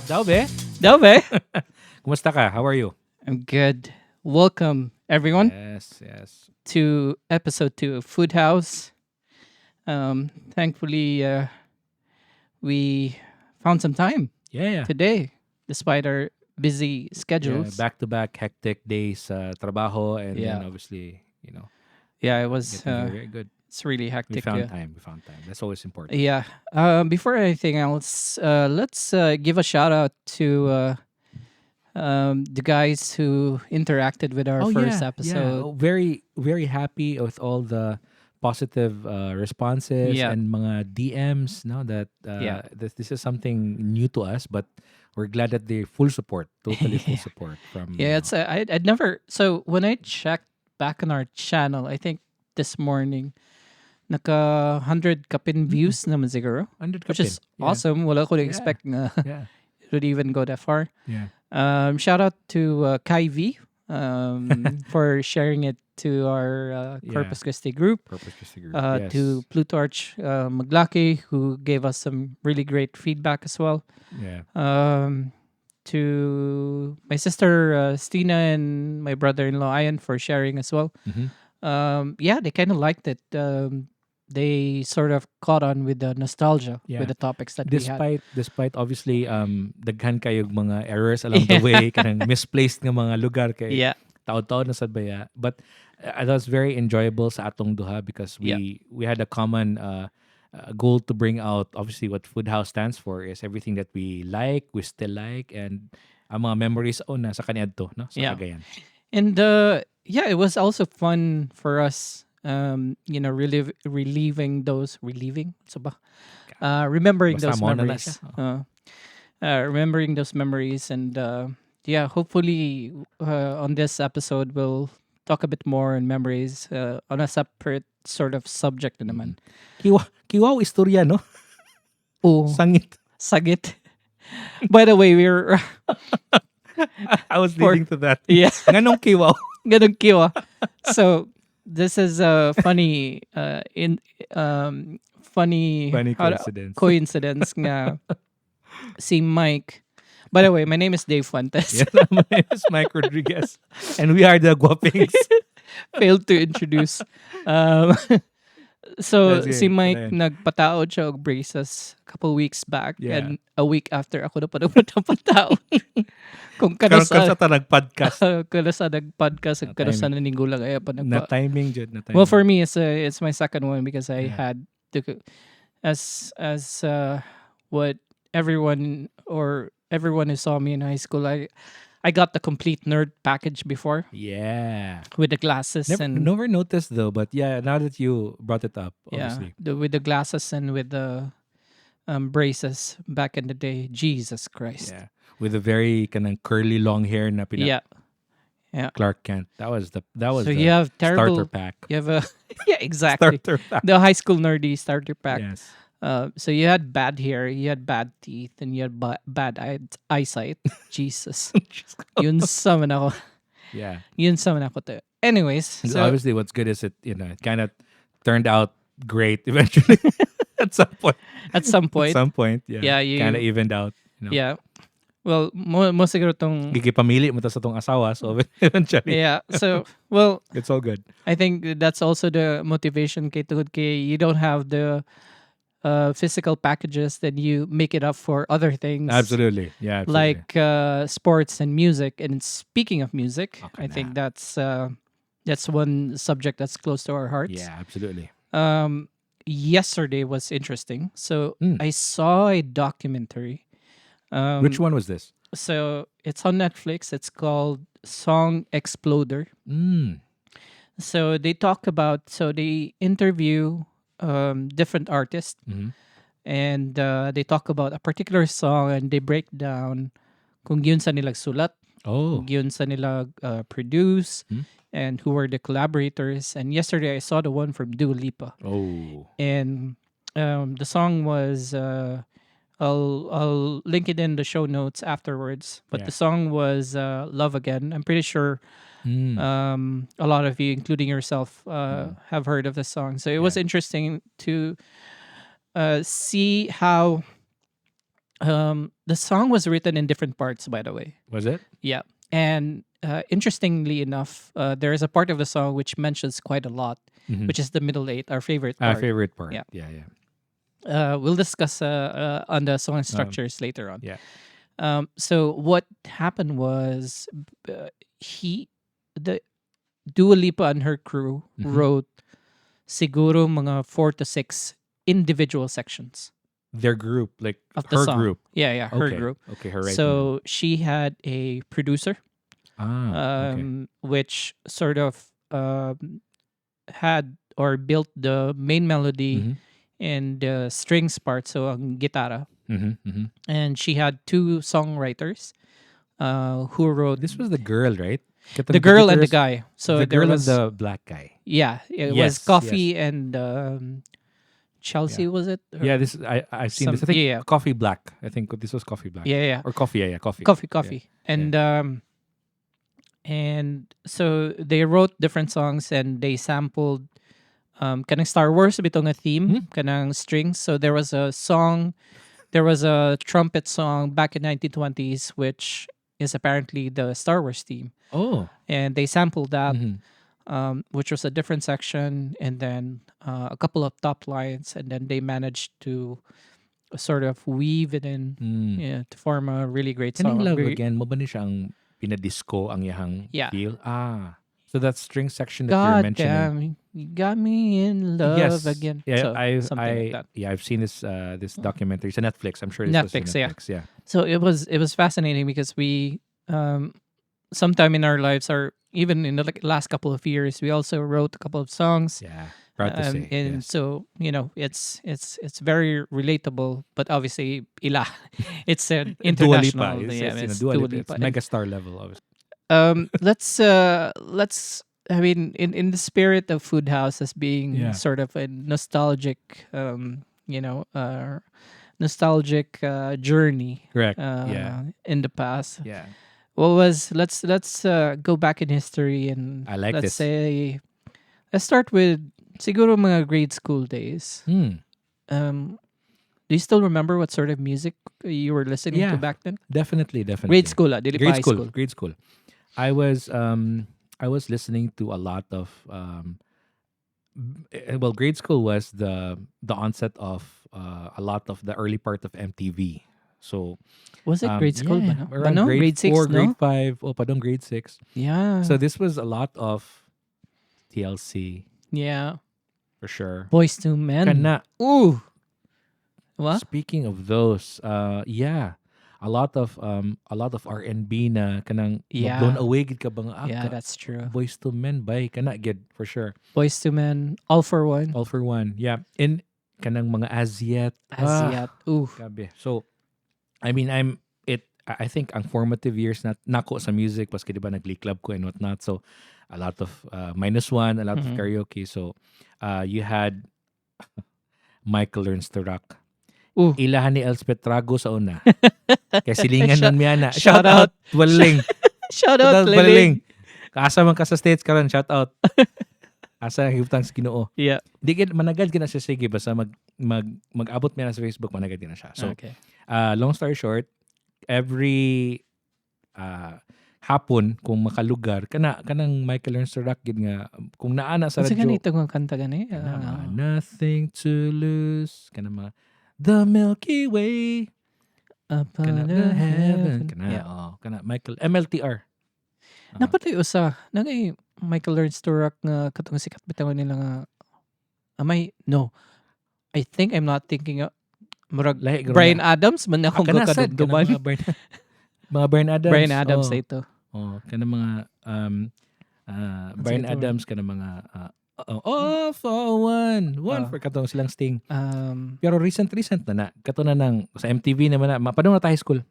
Dawbeh, Dawbeh. kumusta ka? How are you? I'm good. Welcome, everyone, Yes. to episode 2 of Food House. Thankfully, we found some time Yeah. today, despite our busy Yeah, schedules. back-to-back hectic days trabaho and then Yeah, obviously, yeah, it was. getting very, very good. It's really We hectic. found time. We found time. That's always important. Yeah. Before anything else, let's give a shout out to the guys who interacted with our Oh first yeah, yeah. episode. Oh, very, very happy with all the positive responses Yeah, and mga DMs. No, that yeah. this is something new to us, but we're glad that they full support, totally full support from Yeah, it's I'd never. So when I checked back on our channel, I think this morning naka 100 kapin views naman siguro, 100 which kapin. is awesome. Wala ko Yeah, expect na yeah, it would even go that far. yeah. Shout out to Kai V for sharing it to our Yeah. Corpus Christi group. Purpose Christi group. To Yes. Plutarch Maglaki, who gave us some really great feedback as well. Yeah. To my sister Stina and my brother-in-law Ian for sharing as well. Mhm. Yeah, they kind of liked it. They sort of caught on with the nostalgia Yeah. with the topics that we had. Despite obviously daghan kayog mga errors along the Yeah. way, kanang misplaced nga mga lugar kay Yeah, taon-taon na sad baya. But that was very enjoyable sa atong duha because Yeah. we had a common goal to bring out obviously what Food House stands for is everything that we still like, and ang mga memories na sa kaniadto, no? Sa Yeah. Cagayan. and yeah, it was also fun for us. Relieving. So ba? Remembering Basta those mo na memories. siya. Remembering those memories, and yeah, hopefully on this episode we'll talk a bit more on memories on a separate sort of subject na naman. Kiwaw istorya, no? Oh, Sangit. sagit. By the way, we're I was For- leading to that. yeah, Nganong kiwaw? ganun kiwa. So this is a funny funny Funny how- coincidence. coincidence nga si Mike. By the way, my name is Dave Fuentes. Yes, my name is Mike Rodriguez. And we are the Guapings. Failed to introduce. Um, so That's si it. Mike Ayan. nagpataod siya og braces a couple weeks back, Yeah. and a week after ako na pataod. Kung Karon kano ka sa sa nag-podcast. kano sa nag-podcast ug kano sa naninggulang ay pa Na timing, Jud. Na timing. Well, for me, it's my second one because I Yeah. had to, as what everyone who saw me in high school, I got the complete nerd package before Yeah. with the glasses Never noticed though, but yeah, now that you brought it up, obviously. with the glasses and with the braces back in the day. Jesus Christ. Yeah. With a very kind of curly long hair na Yeah. Yeah. Clark Kent. That was So the you have starter terrible. pack. You have a yeah, exactly. Starter pack. The high school nerdy starter pack. Yes. So you had bad hair, you had bad teeth, and you had bad eyesight. Jesus. Yun sa man ako. Yeah. Yun sa man ako to. Anyways, And so obviously what's good is it kind of turned out great eventually at some point. at some point, At some point, yeah. Yeah, you- kind of evened out. yeah. Well, mo siguro tong Gigipamili mo ta sa tong asawa, so eventually yeah. So, well, it's all good. I think that's also the motivation kay tungod kay you don't have the physical packages, then you make it up for other things. Absolutely. Yeah. Absolutely. Like sports and music. And speaking of music, Okay I na. think that's one subject that's close to our hearts. Yeah, absolutely. Yesterday was interesting. So Mm. I saw a documentary. Which one was this? So it's on Netflix. It's called Song Exploder. Mm. So they they interview different artists, Mhm. and they talk about a particular song, and they break down kung yun sa nila sulat, Oh. kung yun sa nila produce, Hmm. and who were the collaborators. And yesterday I saw the one from Dua Lipa, Oh. and the song was I'll link it in the show notes afterwards. But Yeah. the song was "Love Again." I'm pretty sure Mm. a lot of you, including yourself, have heard of the song. So it was Yeah. interesting to see how The song was written in different parts, by the way. Was it? Yeah. And interestingly enough, there is a part of the song which mentions quite a lot, Mm-hmm. which is the middle eight, our favorite Our part. favorite part. Yeah. Yeah, yeah. We'll discuss on the song Um, structures later on. yeah. So what happened was he, the Dua Lipa and her crew Mhm. wrote siguro mga 4 to 6 individual sections Their group, like of the her song. group. Yeah, her Okay. group. Okay, her writing group. So she had a producer, Okay. which sort of had or built the main melody Mm-hmm. and the strings part, so ang gitara. Mm-hmm. Mm-hmm. And she had 2 songwriters who wrote This was the girl, right? the girl and the guy. So the there girl was and the black guy. it was Yes, Coffee and Chelsea, Yeah. was it? Yeah, this I've seen this. I Some- think yeah. Coffee Black. I think this was Coffee Black. Yeah. Or Coffee, yeah, Coffee. Coffee. And so they wrote different songs and they sampled kanang Star Wars bitong a theme, kanang strings. So there was a song, there was a trumpet song back in 1920s which is apparently the Star Wars theme. Oh. And they sampled that, Mhm. which was a different section, and then a couple of top lines, and then they managed to sort of weave it in, Mm. to form a really great Kaning song. Love Again, mo ba ni siya ang pinadisco ang yahang Yeah. feel? So that string section that you're God mentioning. damn, you got me in love Yes. again. Yeah, So, something like that. Yeah, I've seen this this documentary. It's on Netflix. I'm sure this was on Netflix, yeah. Netflix. Yeah. So it was fascinating because we sometime in our lives, or even in the last couple of years, we also wrote a couple of songs. Yeah. Proud to say. And Yes. so it's very relatable, but obviously ila it's an Dua Lipa. international. It's, Yeah, it's, it's Dua Dua Lipa. It's Lipa. And, megastar level, obviously. let's I mean, in the spirit of Food House as being Yeah. sort of a nostalgic nostalgic journey Correct. Yeah. in the past. Yeah. What was let's go back in history, and I like let's this. say let's start with siguro mga grade school days. Do you still remember what sort of music you were listening Yeah. to back then? Definitely. Grade school, dili pa high school. Grade school. I was listening to a lot of well, grade school was the onset of a lot of the early part of MTV. So Was it grade school ba, yeah, no? around Ba, no? grade Grade 6, 4, no? grade 5, o padong grade 6. Yeah. So this was a lot of TLC yeah. for sure. Boys to Men. Kana. Ooh. What? Speaking of those, yeah, a lot of R&B na kanang Yeah. blown away gid ka bang Yeah, that's true. Boys to Men bay kana gid for sure. Boys to Men, All for One, All for One. Yeah. In kanang mga Aziat. Asiat. Ooh. Grabe. So I mean, I think ang formative years na nako sa music paski di ba nag-glee club ko and whatnot. So a lot of -1, a lot of karaoke. So you had Michael Learns to Rock. Ooh. Ilahan ni Elspeth Trago sa una. Kaya silingan nun miya na. Shout Shout out, Waling. Shout out, Liling. Kaasa man ka sa States karon, shout out. Asa ang hibutang sa Ginoo. Yeah. Di gid managad gina siya sige basta mag-abot miya na sa Facebook managad gina siya. So Okay. long story short, every hapon kung makalugar kanang Michael Learns to Rock gid nga kung naana sa Kasi radyo. ganito kung kanta gani. Nothing to lose. Kanang mga The Milky Way. Up Kana on the the heaven. heaven. Kana, Yeah. kana Michael MLTR. Napatay usa. Nagay Michael Learns to Rock nga katong sikat bitawan nila nga no. I think I'm not thinking of murag Lahi garo Brian na. Adams man akong Kana sad, kana kakadugduman. mga Brian Adams. Brian Adams oh. sa ito. Oh, kana mga Brian ito? Adams kana mga all for one for katong silang Sting. Pero recent na kato na nang sa MTV naman na mapadong na ta high school.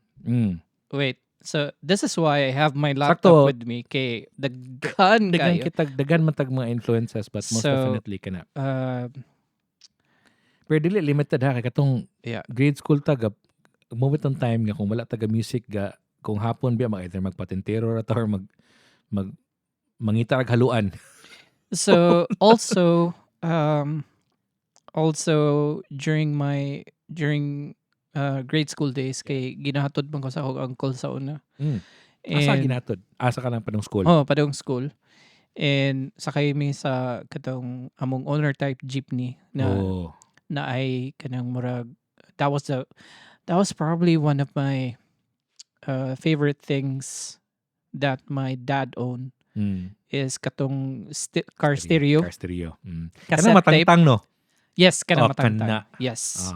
Wait. So this is why I have my Sakto. laptop with me kay daghan Dagan kayo. kitag dagan matag mga influences but most So, definitely kana. Pero dili limited ha kay katong Yeah. grade school taga moment on time nga kung wala taga music ga kung hapon biya either magpatentero ra ta or mag mangita ag haluan. So also during grade school days kay ginahatod man ko sa akong uncle sa una. Asa And ginatod? Asa ka lang pa ng school? padung school. And sakay mi sa katong among owner type jeepney Oh. na ay kanang murag that was probably one of my favorite things that my dad owned is katong car stereo. Car stereo. Cassette Kana matangtang no? Yes, Oh, matangtang. kana. Yes.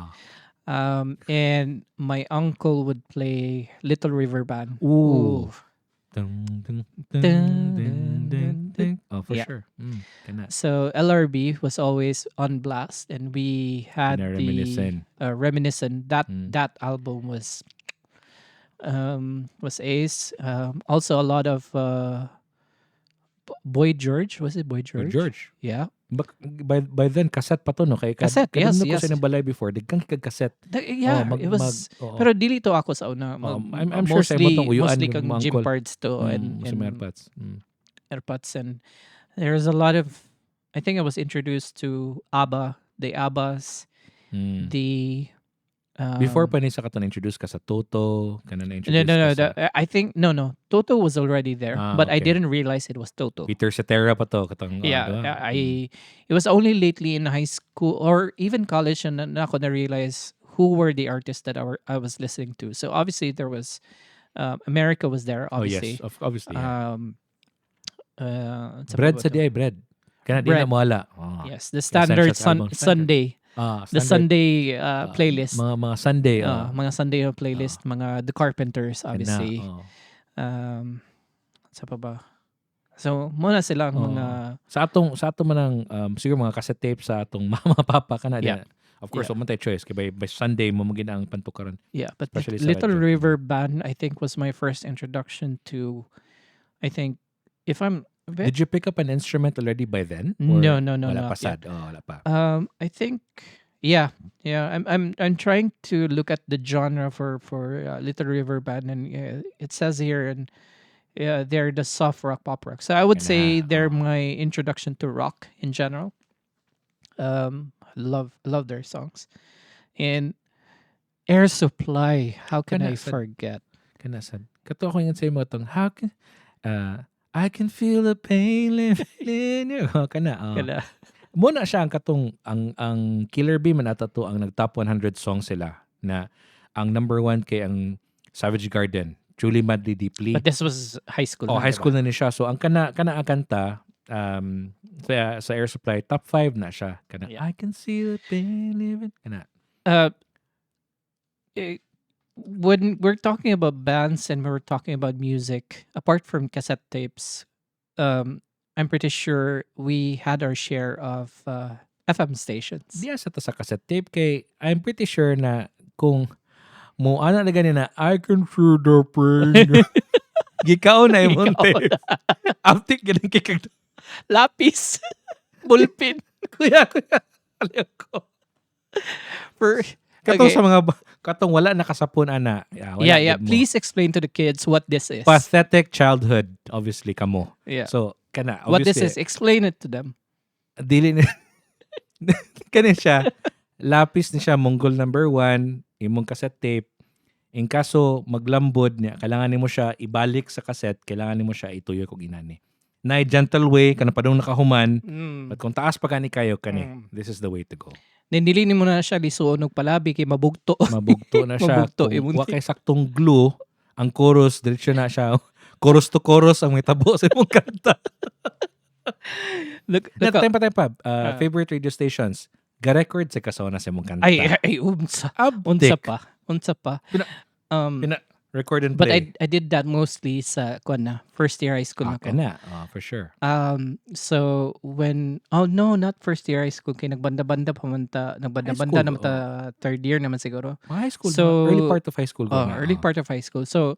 Ah. And my uncle would play Little River Band. Ooh. Ooh. Dun, dun, Dun, dun, dun, dun, dun. Oh, for Yeah. sure. Kana. So LRB was always on blast, and we had the Reminiscent. Reminiscent. That album was ace. Also a lot of Boy George. Was it Boy George? George. Yeah. By then cassette pa to no kay Cassette, yes, ko yes. sa balay before digkang kag cassette. Yeah, it was. oo. Pero dili to ako sa una. I'm sure sa imong tong uyuan mostly yung kang mga gym uncle. parts to and sa AirPods. AirPods, and there's a lot of. I think I was introduced to ABBA, the ABBAs, the. Before pa ni sa katon introduce ka sa Toto, kana na introduce No. ka sa I think no. Toto was already there, but I okay. didn't realize it was Toto. Peter Cetera pa to katong Yeah, it was only lately in high school or even college na ako na realize who were the artists that I was listening to. So obviously there was America was there, obviously. Oh yes, obviously. Yeah. Sa Bread pa ba sa to? diay bread. Kana di Bread. na mawala. Yes, the standard Essentials album. Sunday. The Sunday playlist. Mga Sunday. Mga Sunday playlist, mga The Carpenters, obviously. Sa pa ba? So, muna silang mga sa atong manang siguro mga cassette tape sa atong mama papa kana Yeah. Of course, yeah. Choice kay by Sunday mo magina ang pantukaran. Yeah, but Especially sa Little radyo. River Band I think was my first introduction to, I think if I'm Did you pick up an instrument already by then? No, Wala not pa sad. yet. Wala pa. I think I'm trying to look at the genre for Little River Band, and it says here, and they're the soft rock pop rock. So I would say they're my introduction to rock in general. Love their songs, and Air Supply. How can I forget? Kana sad. Kato ako yung say mo tong how can I can feel the pain living in you. Kana. Kana. Muna siya ang katong ang Killer Bee man ata to ang nag-top 100 songs sila na ang number 1 kay ang Savage Garden, Truly Madly Deeply. But this was high school. High school na ni siya. So ang kana ang kanta sa Air Supply top 5 na siya. Kana I can see the pain living. Kana. When we're talking about bands and we're talking about music, apart from cassette tapes, I'm pretty sure we had our share of FM stations. Yes, ito sa cassette tape kay I'm pretty sure na kung mo ana na ganin na I can feel the pain. Gikaw na yung tape. Aptik ganun kikag lapis, bullpen. kuya. Aliw ko. Katong sa mga katong wala nakasapon ana. Yeah. Please explain to the kids what this is. Pathetic childhood, obviously kamo. Yeah. So kana what this obviously is, explain it to them. Dili ni kanin siya. Lapis ni siya Mongol number 1, imong cassette tape. In kaso maglambod niya, kailangan nimo siya ibalik sa cassette, kailangan nimo siya ituyo kog inani. Na gentle way kana padung nakahuman. But kung taas pa kani kayo kani, this is the way to go. Nindili mo na siya lisuon og palabi kay mabugto. Mabugto na siya. Mabugto, Kung wa kay saktong glue, ang chorus diretso na siya. Chorus to chorus ang may tabo sa imong kanta. Look, Time pa. Favorite radio stations. Ga-record sa kasona sa imong kanta. Ay, unsa pa. Record and But play. I did that mostly sa first year high school na ko. For sure. So when not first year high school kay nagbanda-banda pa man ta, nagbanda-banda naman ta third year naman siguro. High school. So early part of high school. Early part of high school. So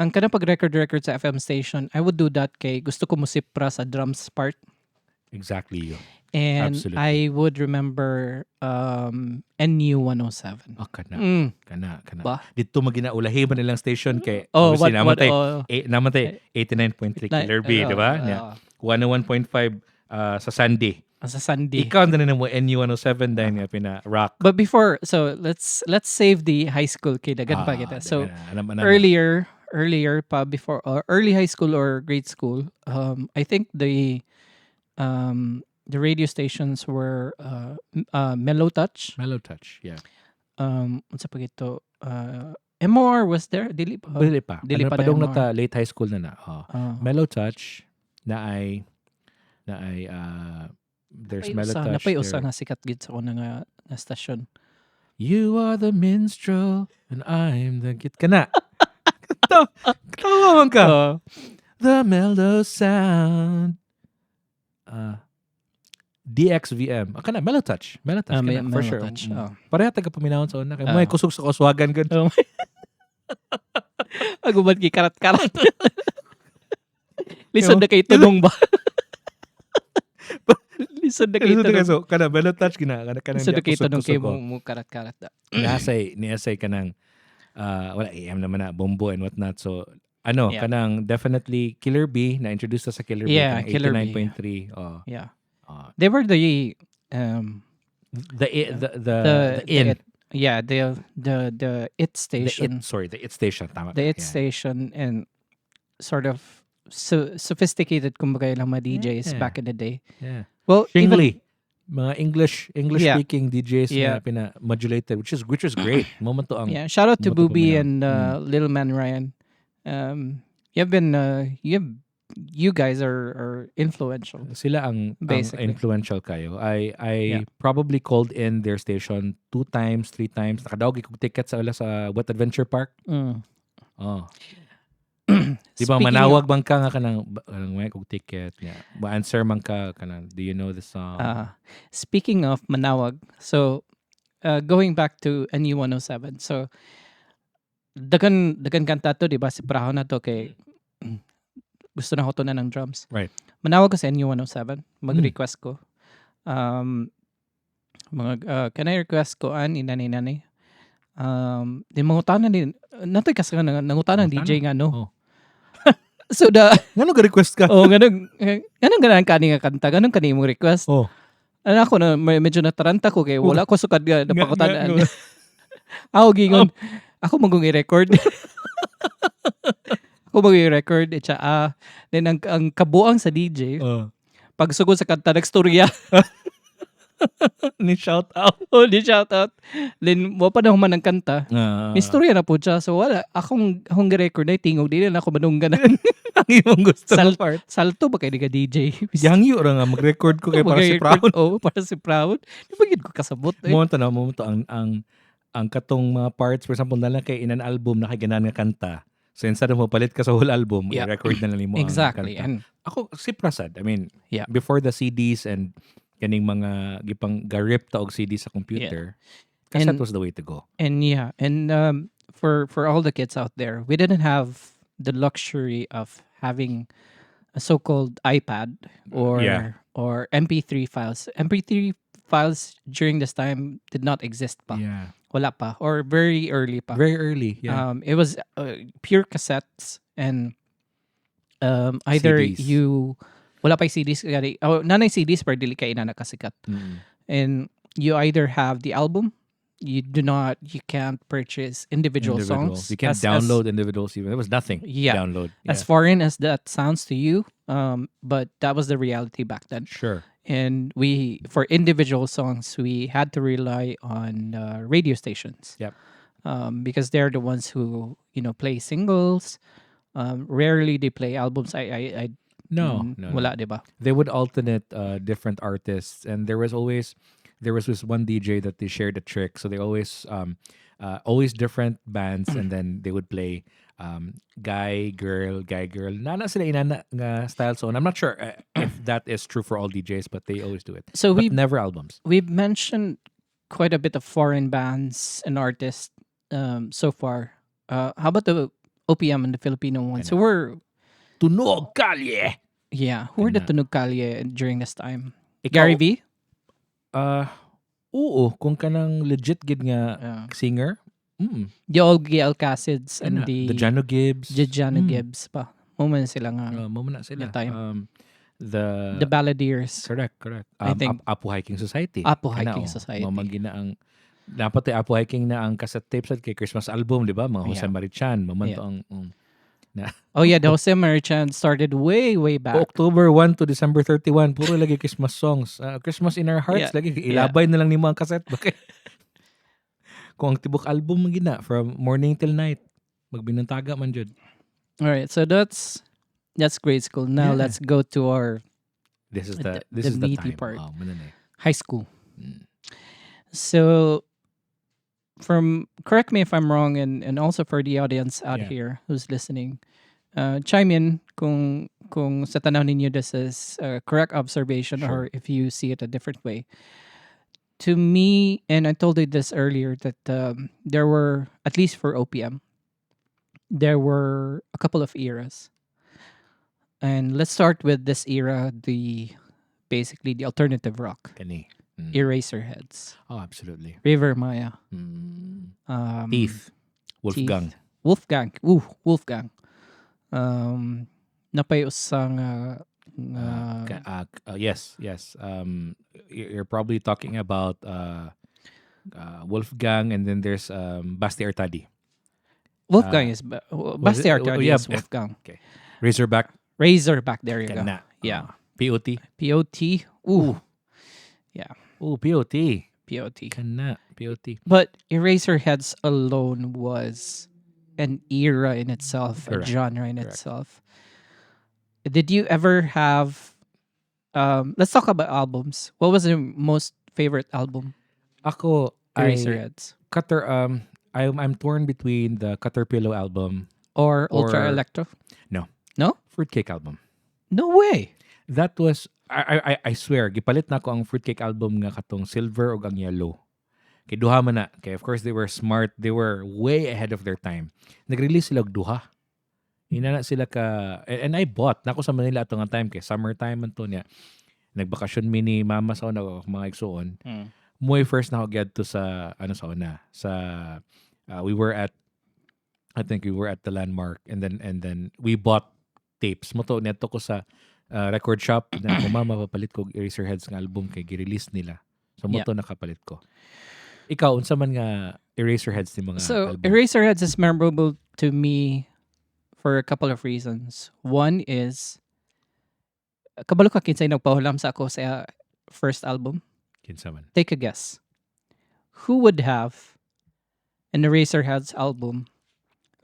ang kana pag-record sa FM station, I would do that kay gusto ko musipra sa drums part. Exactly. And Absolutely. I would remember NU 107. Kana. Ba? Dito maginaulahi ba nilang station kay obviously namatay 89.3 Killer B, di ba? 101.5 sa Sunday. Sa Sunday. Ikaw na mo NU107 dahil nga pina rock. But before, so let's save the high school kid. Dagan pa kita. So Ano. earlier pa before early high school or grade school, I think the radio stations were Mellow Touch. Mellow Touch, yeah. Unsa pa gito? MOR was there? Dili pa. Dili pa. Dili Ano pa pa dong na nata late high school na. Mellow Touch na ay there's Mellow Touch. Napay usa nga sikat gid sa una nga station. You are the minstrel and I'm the git kana. Tawa man ka. The mellow sound. DXVM. Kana Mellow Touch. Mellow Touch kana, for sure. Touch. Pareha taga paminawon sa una kay may kusog sa kuswagan gud. Agumad ki karat-karat. Listen na kay tunong ba? Listen na kay tunong. So kana Mellow Touch kana Listen na kay tunong kay mo karat-karat da. Niasay kanang wala AM naman na bombo and whatnot. So kanang definitely Killer B na introduce sa Killer B Yeah, Killer B. 89.3. Yeah. They were the in. the it station. The it station tama. The it station and sort of sophisticated kumbaga lang mga DJs back in the day. Yeah. Well, Shingly, mga English Yeah. speaking DJs Yeah. na pina-modulated which is great. Moment to ang shout out to Mo to Booby puminaw. and Little Man Ryan. You guys are influential. sila ang Basically. influential kayo. I Yeah. probably called in their station 2 times, 3 times. Nakadaog kog ticket sa What Adventure Park. Oh. Di ba Speaking manawag bang ka nga kanang may kog ticket niya. Ba-answer man ka kanang do you know the song? Speaking of manawag, so going back to NU107. So dagan kanta to, di ba? Si Praho na to kay gusto na ko to na ng drums. Right. Manawag ko sa NU107. Mag-request ko. Can I request ko inani? Di mangutanan din. Natoy kasi nangutanan DJ nga no. Oh. So Ngano ga request ka? ganun kani nga kanta. Ganun kani mo request. Oh. Ano ako na medyo nataranta ko kay wala ko sukad nga napakutanan. Nga. Ako gingon. Ako magong i-record. Ako magong i-record. Then ang kabuang sa DJ, pag sugod sa kanta, nagstorya. Ni shout out. Ni shout out. Then, mo pa na human ng kanta. May storya na po siya. So, wala. Akong record na tingog. Di na ako manungganan. Ang imong gusto part. Salto ba kayo ka DJ? Yangyo ra nga mag-record ko kay para si Proud. Para si Proud. Di ba yun ko kasabot? Mo to ang katong mga parts, for example, nalang kay in an album na kay ganan nga kanta. So instead of mapalit ka sa whole album, i-record na lang mo exactly. ang kanta. Ako, si Prasad, I mean, Yeah. before the CDs and kaning mga gipang garip taog CD sa computer, cassette was the way to go. And for all the kids out there, we didn't have the luxury of having a so-called iPad or MP3 files. MP3 files during this time did not exist pa. Yeah. Wala pa. Or very early pa. Very early, yeah. It was pure cassettes and either CDs. wala pa yung CDs. Nanay CDs pero dili ka ina nakasikat. And you either have the album, you can't purchase individual songs. You can't download individuals even. There was nothing to download. As foreign as that sounds to you, but that was the reality back then. Sure. And for individual songs, we had to rely on radio stations. Yep. Because they're the ones who play singles. Rarely they play albums. No. Wala, diba? They would alternate different artists, and there was this one DJ that they shared a trick. So they always different bands, and then they would play guy, girl. Nana sila inana nga style. So I'm not sure if that is true for all DJs, but they always do it. So but never albums. We've mentioned quite a bit of foreign bands and artists so far. How about the OPM and the Filipino ones? So we're Tunog Kalye. Yeah, who were the Tunog Kalye during this time? Ikaw, Gary V? Oo, kung kanang legit gid nga singer. The Olgi Alcacids and the Jano Gibbs. Jano Gibbs pa. Moment sila nga. Moment na sila. Time. The Balladeers. correct. I think Apo Hiking Society. Apo Kana, Hiking Society. mamagina ang dapat Apo Hiking na ang cassette tapes at kay Christmas album, di ba? Mga Jose Yeah. Marichan, mamanto Yeah. ang na Oh yeah, the Jose Marichan started way back. October 1 to December 31, puro lagi Christmas songs. Christmas in Our Hearts, Yeah. lagi ilabay na lang ni mga cassette. Bakit? Kung ang tibok album man gina, from morning till night, magbinantaga man jud. All right, so that's grade school. Now Yeah. let's go to our This is The- the the meaty time. part. Mananay. high school. Mm. So, correct me if I'm wrong, and also for the audience out Yeah. here who's listening, chime in kung sa tanaw ninyo this is a correct observation Sure. or if you see it a different way. To me, and I told you this earlier, that there were, at least for OPM, there were a couple of eras. And let's start with this era, basically the alternative rock, Kani. Eraserheads, Oh, absolutely. River Maya, Teeth. Wolfgang. Wolfgang. Wolfgang. Napay usang Yes. You're probably talking about Wolfgang, and then there's Basti Artadi. Wolfgang is was Basti it- Artadi yeah, is Wolfgang. Razorback. Razorback, there you go. Kana. Yeah. POT. POT. Ooh. Yeah, Oh, POT. POT. Kana. POT. But Eraserheads alone was an era in itself, Correct. a genre in Correct. itself. Did you ever have let's talk about albums. What was your most favorite album? Ako, Eraserheads. I'm torn between the Caterpillar album, Or Ultra or- Electro? No. No? Fruitcake album. No way. That was, I swear, gipalit na ko ang Fruitcake album nga katong silver o ang yellow. Kay duha man na. Kay of course they were smart. They were way ahead of their time. Nag-release sila og duha. Ina na sila ka, and I bought. Nako sa Manila ato nga time kay summertime man to niya. Nagbakasyon mi ni mama sa una o mga igsuon. Muy first na ako to sa sa una. We were at, I think we were at the Landmark, and then we bought tapes. Moto neto ko sa record shop na ko mama papalit ko og Eraserheads nga album kay gi-release nila. So moto nakapalit ko. Ikaw unsa man nga Eraserheads ni mga So album? Eraserheads is memorable to me for a couple of reasons. One is kabalo ka kinsay nagpahulam sa ako sa first album. Kinsa man? Take a guess. Who would have an Eraserheads album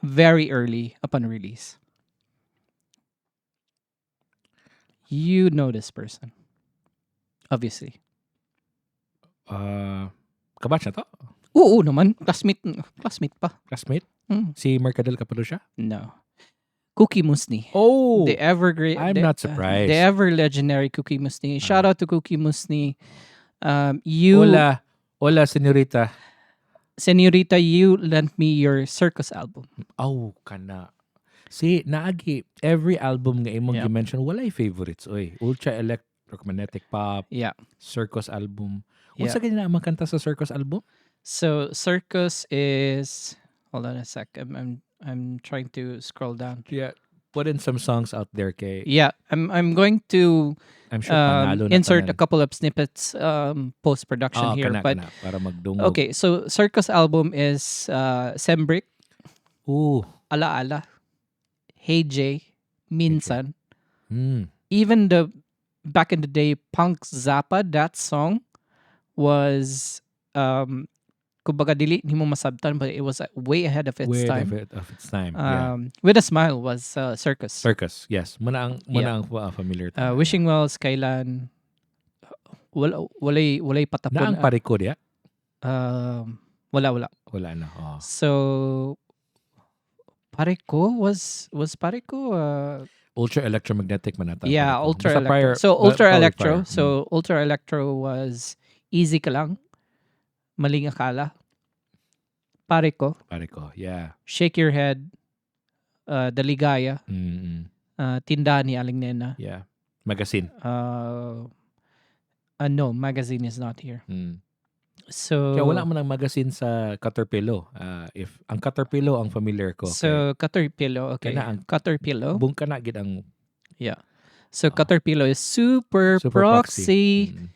very early upon release? You know this person. Obviously. Kabatch na to? Oo naman. Classmate pa. Classmate? Mm. Si Mercadel Cappadocia? No. Cookie Musni. Oh! The evergreen. I'm not surprised. The ever legendary Cookie Musni. Shout out to Cookie Musni. You, Hola, señorita. Senorita, you lent me your circus album. Oh, kana. See, naagi, every album nga imong Yeah. gi-mention, walay favorites. Oy, Ultra Electromagnetic Pop, Yeah. Circus album. Yeah. Unsa ganyan ang kanta sa Circus album? So circus is. Hold on a sec. I'm trying to scroll down. Yeah. Put in some songs out there kay Yeah, I'm going to I'm sure panalo na insert a tanan. couple of snippets post production here. kana, But kana, para magdungog. okay, so circus album is Sembrick, Ooh. Ala Ala, Hey J, Minsan. Even the back in the day Punk Zappa, that song was kumbaga dili nimo masabtan, but it was way ahead of its Way time. of its time. Yeah. With a Smile was circus. Circus, yes. Muna ang familiar. tanan. Wishing Wells kailan walay patapon. Na ang pariko diya? Wala. Wala na. Oh. So Pareko was Pareko Ultra Electromagnetic manata. yeah, pariko. Ultra Basta Electro. prior- So Ultra prior Electro. prior. So Ultra Electro was Easy Ka Lang, Maling Akala, Pareko, Pariko, yeah. Shake Your Head, The Ligaya, Mm-mm. Tindahan ni Aling Nena. Yeah. Magazine. No, magazine is not here. So Kaya wala man ang magazine sa Caterpillar. If ang Caterpillar ang familiar ko. So Caterpillar, okay. Kana ang- Caterpillar. Bung ka na gid ang Yeah. So Caterpillar is super Super proxy. proxy.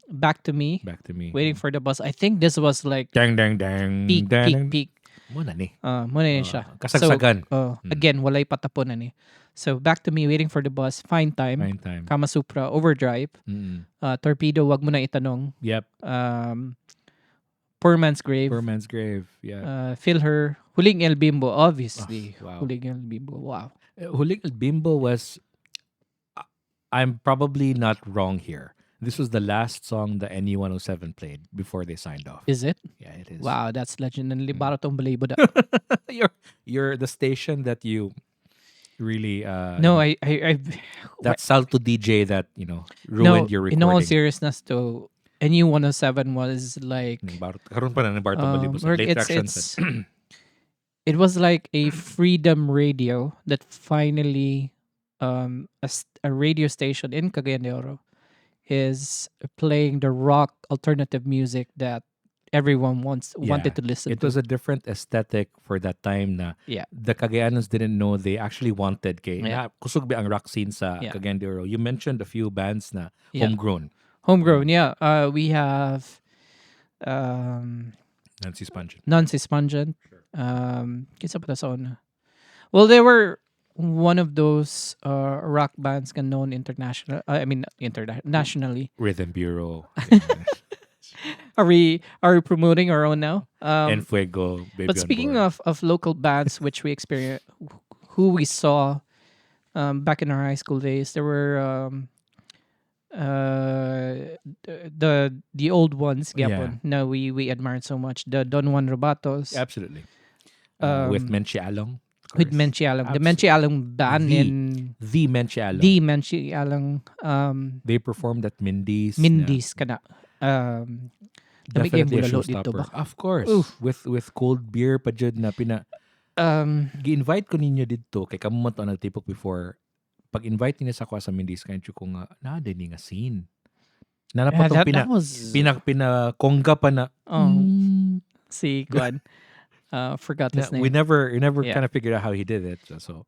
Back to me, Back to me. waiting for the bus. I think this was like Dang, dang, dang, peak, dang, peak, dang. peak. Muna ni. Muna yun siya. So, Kasagsagan. again, walay patapunan eh. So, back to me, waiting for the bus, Fine Time, Fine time. Kama Supra, Overdrive, Mm. Torpedo, wag mo na itanong, Yep. Poor Man's Grave, Poor Man's Grave. Yeah. Feel Her, Huling El Bimbo, obviously. Wow. Huling El Bimbo, wow. Huling El Bimbo was. I'm probably not wrong here. This was the last song the NE 107 played before they signed off. Is it? Yeah, it is. Wow, that's legend. Baro tong balibo da. you're the station that you really No, I that Salto DJ that no, ruined your in all recording. seriousness though, NU 107 was like Karon pa na ng Bartong Balibos. Late traction it's it was like a freedom radio that finally a radio station in Cagayan de Oro is playing the rock alternative music that everyone wanted to listen It to. was a different aesthetic for that time na Yeah. the Cagayanos didn't know they actually wanted kay Yeah. na kusog ba ang rock scene sa Yeah. Cagayan de Oro. You mentioned a few bands na Yeah. homegrown. Homegrown, yeah. We have Nancy Spungen. Nancy Spungen. Kinsa pa ta sa una? Well, they were one of those rock bands known international. I mean, nationally. Rhythm Bureau. Are we promoting our own now? En Fuego. Baby But on speaking Board. of local bands, which we experience, who we saw back in our high school days, there were the old ones. Gyapon. No, we admired so much the Don Juan Robatos. Absolutely. With Menchi Along. of With course. Menchi Along. The Absolutely. Menchi Along band The- in The Menchi Along. the Menchi Along They performed at Mindy's. Mindy's kana. Dami kayong Definitely a bulalo dito showstopper. ba? Of course. Oof. With cold beer pa jud na gi-invite ko ninyo dito kay kamo man to nagtipok before. Pag-invite niya sa ako sa Mindy's kayo ko nga na din nga scene. Na Yeah, napatong that was kongga pa na. si Gwan. Forgot his name. We never Yeah. kind of figured out how he did it. So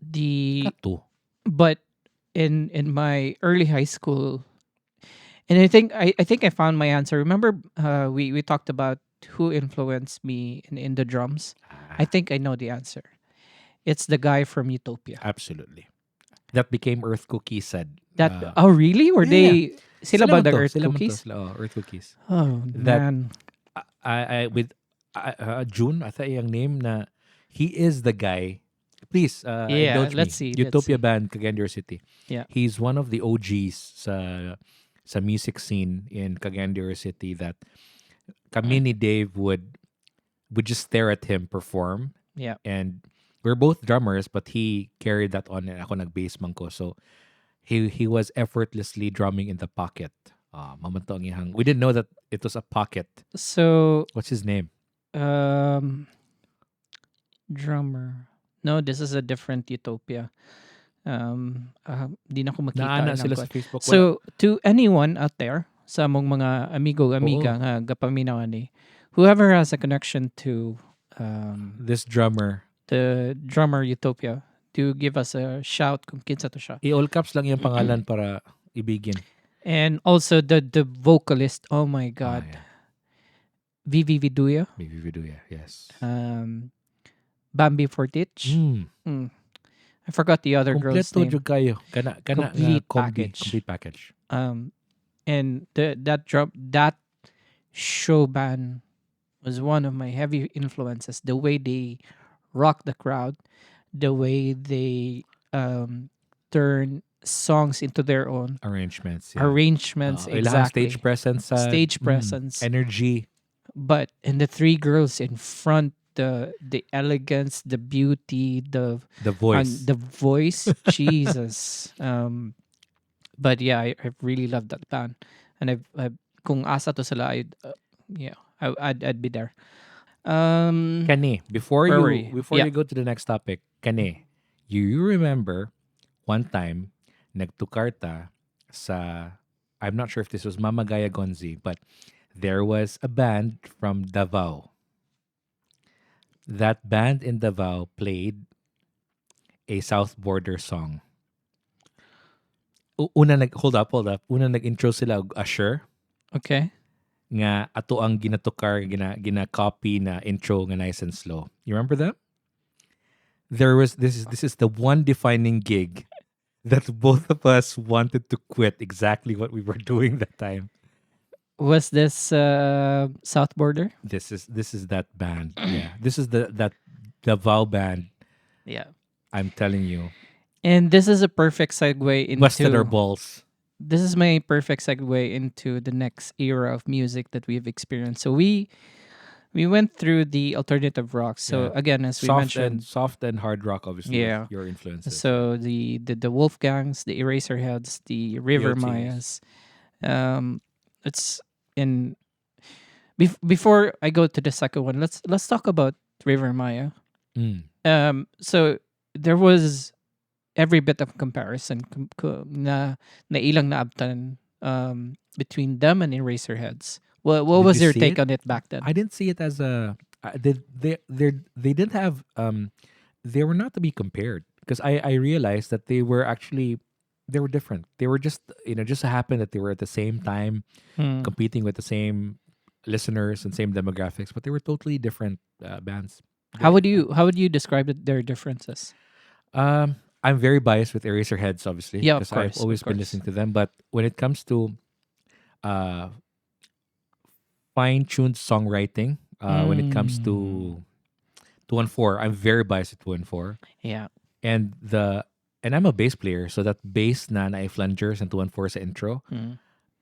The kato. but in my early high school, and I think I found my answer. Remember, we talked about who influenced me in the drums. I think I know the answer. It's the guy from Utopia. Absolutely. That became Earth Cookies said. That oh really? Were yeah. they sila ba man the to, Earth sila man to, Cookies? sila, Earth Cookies. Oh That- man. I with June, I thought yung name na he is the guy. Please, Yeah, indulge let's me. see, let's Utopia see. Band, Cagayan de Oro City. Yeah. He's one of the OGs sa music scene in Cagayan de Oro City that kami ni Dave would just stare at him perform. Yeah. And we're both drummers, but he carried that on and ako nag-bass man ko. So he was effortlessly drumming in the pocket. Mamanto ang ihang. We didn't know that it was a pocket. So What's his name? drummer. No, this is a different Utopia. Di na ko makita. Naana ilang sila kwan. sa Facebook. Wala. So, to anyone out there, sa mong mga amiga nga gapaminaw ni, whoever has a connection to This drummer, the drummer Utopia, to give us a shout kung kinsa to siya. i-all caps lang yung pangalan para ibigin. And also the vocalist, oh my God, Yeah. Vivi Viduya, Maybe we do, yeah. Yes. Bambi Fortich. I forgot the other girl's Kompleto name. jud kayo. Kana Complete nga combi, package. complete package. And that show band was one of my heavy influences. The way they rock the crowd, the way they turn songs into their own Arrangements. Yeah. arrangements. Ilahang Exactly. stage presence. Stage presence. Energy. But and the three girls in front, the elegance, the beauty, the The voice. Jesus. But yeah, I really love that band, and I've kung asa to sila, I'd be there. Kani, before Where were you you? before Yeah. you go to the next topic, Kani, you remember one time nagtukarta sa, I'm not sure if this was Mama Gaya Gonzi, but there was a band from Davao. That band in Davao played a South Border song. hold up. Una nag-intro sila og Usher Okay. nga ato ang ginatukar gina-copy na intro nga nice and slow. You remember that? This is the one defining gig that both of us wanted to quit exactly what we were doing that time. Was this South Border? This is that band. Yeah. This is the Vow band. Yeah. I'm telling you. And this is a perfect segue Busted our into balls. this is my perfect segue into the next era of music that we've experienced. So we went through the alternative rock. So Yeah. again, as we mentioned, Soft and hard rock, obviously. Yeah. Your influences. so the Wolfgangs, the Eraserheads, the River EOTs. Mayas. It's in before I go to the second one. Let's talk about River Maya. So there was every bit of comparison na ilang naabtan between them and Eraserheads. What Did was you your see take it? on it back then? I didn't see it as a. They didn't have. They were not to be compared because I realized that they were actually they were different. They were just just happened that they were at the same time Hmm. competing with the same listeners and same demographics, but they were totally different bands. How would you describe their differences? I'm very biased with Eraserheads, obviously, Yeah, of because I've course, always of been course. listening to them. But when it comes to uh, fine-tuned songwriting, when it comes to 214, I'm very biased with 214. Yeah. And I'm a bass player, so that bass na flungers and 214 sa intro,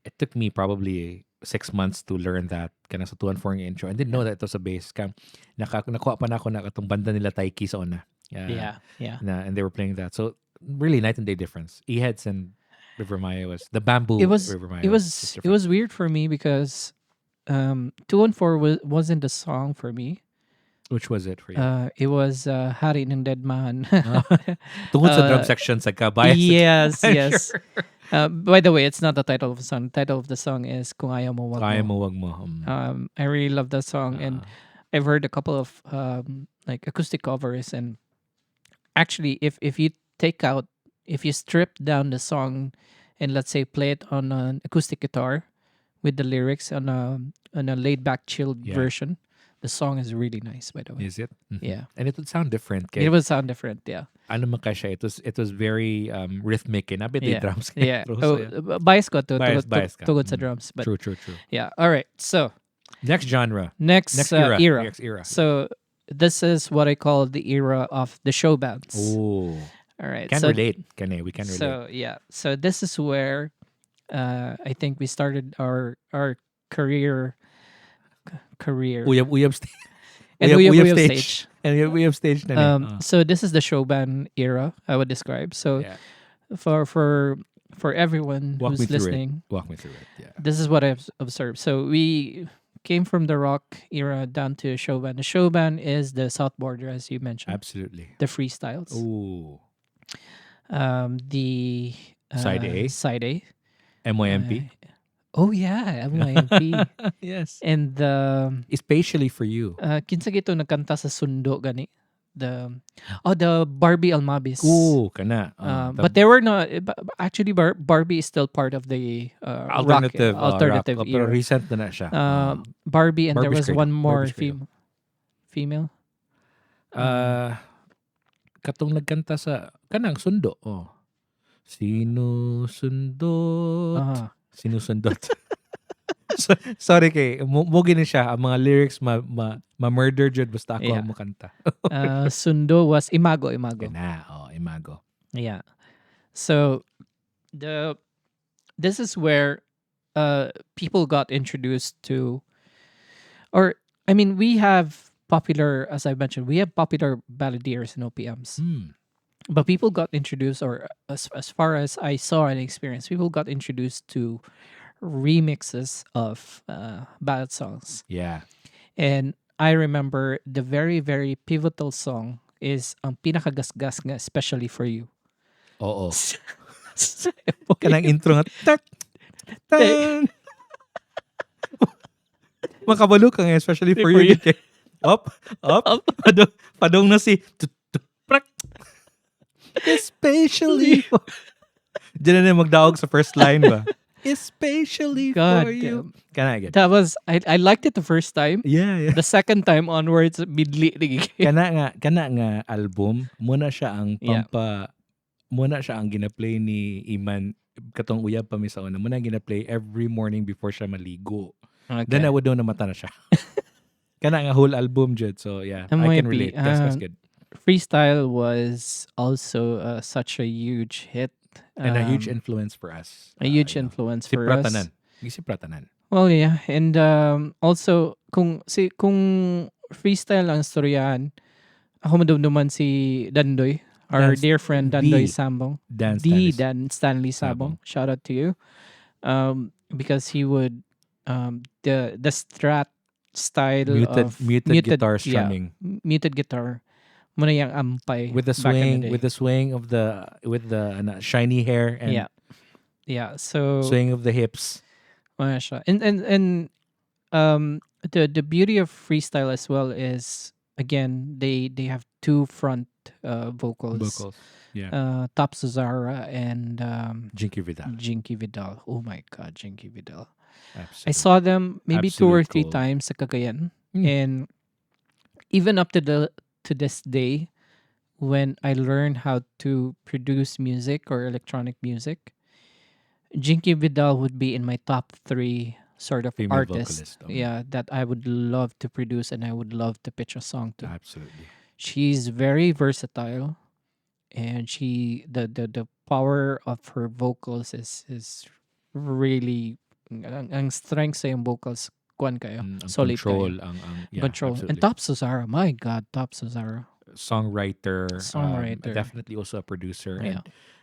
it took me probably 6 months to learn that kana sa 214 yung intro. I didn't know that it was a bass. Nakuha pa na ako na katong banda nila Taiki sa una. Yeah. And they were playing that. So really night and day difference. E-Heads and River Maya was the bamboo. It was River Maya it was was it different. was weird for me because 214 wasn't the song for me. Which was it for you? It was Hari ng Dead Man. Tungkol sa drum section sa bias. Yes, I'm yes. sure. By the way, it's not the title of the song. The title of the song is Kung Ayaw Mo Wag Kaya Mo. mo wag mo. I really love that song, and I've heard a couple of like acoustic covers. And actually, if you strip down the song, and let's say play it on an acoustic guitar with the lyrics on a laid back, chilled Yeah. version, the song is really nice. By the way, Is it? Mhm. Yeah. And it would sound different. it would sound different. Yeah. Ano man ka siya, it was very rhythmic. And nabit Yeah. drums. Yeah. Throws, Oh, yeah. bias ko to Bias ka. tugod sa drums, but True. yeah. All right. So Next genre. next era. Next era. So this is what I call the era of the show bands. Oh. All right. Can so relate. We can relate. So yeah. So this is where I think we started our career. Uyab stage. And Uyab stage. And Uyab stage na niya. So this is the show band era I would describe. So Yeah. for everyone Walk me who's through listening, it. Walk me through it. Yeah. this is what I've observed. So we came from the rock era down to show band. The show band is the South Border, as you mentioned. Absolutely. The freestyles. Ooh. The Side A. Side A. MYMP. Oh yeah, MYMP. Yes. And the Especially for you. kinsa gito nagkanta sa Sundo gani. The Barbie Almabis. Ooh, kana. But they were not actually Barbie is still part of the alternative alternative rock. Pero era. recent na siya. Barbie, and there Barbie's was one Cradle. more Barbie's Cradle. female. Katong nagkanta sa kanang Sundo. Oh. Sinusundot. Sinusundot. Sorry kay mo gini siya ang mga lyrics ma-murder jud basta ako Yeah. ang makanta. Sundo was Imago. Imago. Yeah. So this is where people got introduced to, or I mean, we have popular, as I mentioned, we have popular balladeers and OPMs. But people got introduced, or as far as I saw and experienced, people got introduced to remixes of ballad songs. Yeah. And I remember the very, very pivotal song is ang pinakagasgas nga, especially for you. Oo. Kanang intro nga. Tat, tan. Makabalo ka nga, especially for you. Up. Padong na si prak. Especially for Diyan na magdaog sa first line ba? Especially God for you. damn. Kana agad. That was I liked it the first time. Yeah, yeah. The second time onwards, bidli lagi. Kana nga album, muna siya ang Yeah. muna siya ang gina-play ni Iman katong uyab pa mi sa una. Muna gina-play every morning before siya maligo. Then I Okay. would know na mata na siya. Kana nga whole album jud. So yeah, I Might can be. relate. That's good. Freestyle was also such a huge hit. And a huge influence for us. A huge You know. influence Si for us. Pratanan. Si Pratanan. Well, yeah, and also kung freestyle ang storyahan, ako madumduman si Dandoy, our Dan- dear friend the Dandoy Sambong, Dan the Stanley Dan Stanley Sabong. Shout out to you, because he would the strat style of muted guitar yeah, strumming. muted guitar. Muna yung ampay With the back in swing, the day. of the shiny hair and yeah. So swing of the hips. wala siya. And the beauty of freestyle as well is, again, they have two front vocals. Yeah. Top Suzara and Jinky Vidal. Jinky Vidal. Oh my god, Jinky Vidal. Absolutely. I saw them maybe two or Absolute three gold. times sa Cagayan. Mm. And even up to this day, when I learned how to produce music or electronic music, Jinky Vidal would be in my top 3 sort of Female artists. vocalist. Yeah, that I would love to produce and I would love to pitch a song to. Absolutely. She's very versatile, and the power of her vocals is really ang strength sa yung vocals kuan kayo. Ang Solid control, kayo. yeah, Control. absolutely. And Top Suzara, my god, Top Suzara. Songwriter, definitely also a producer Yeah.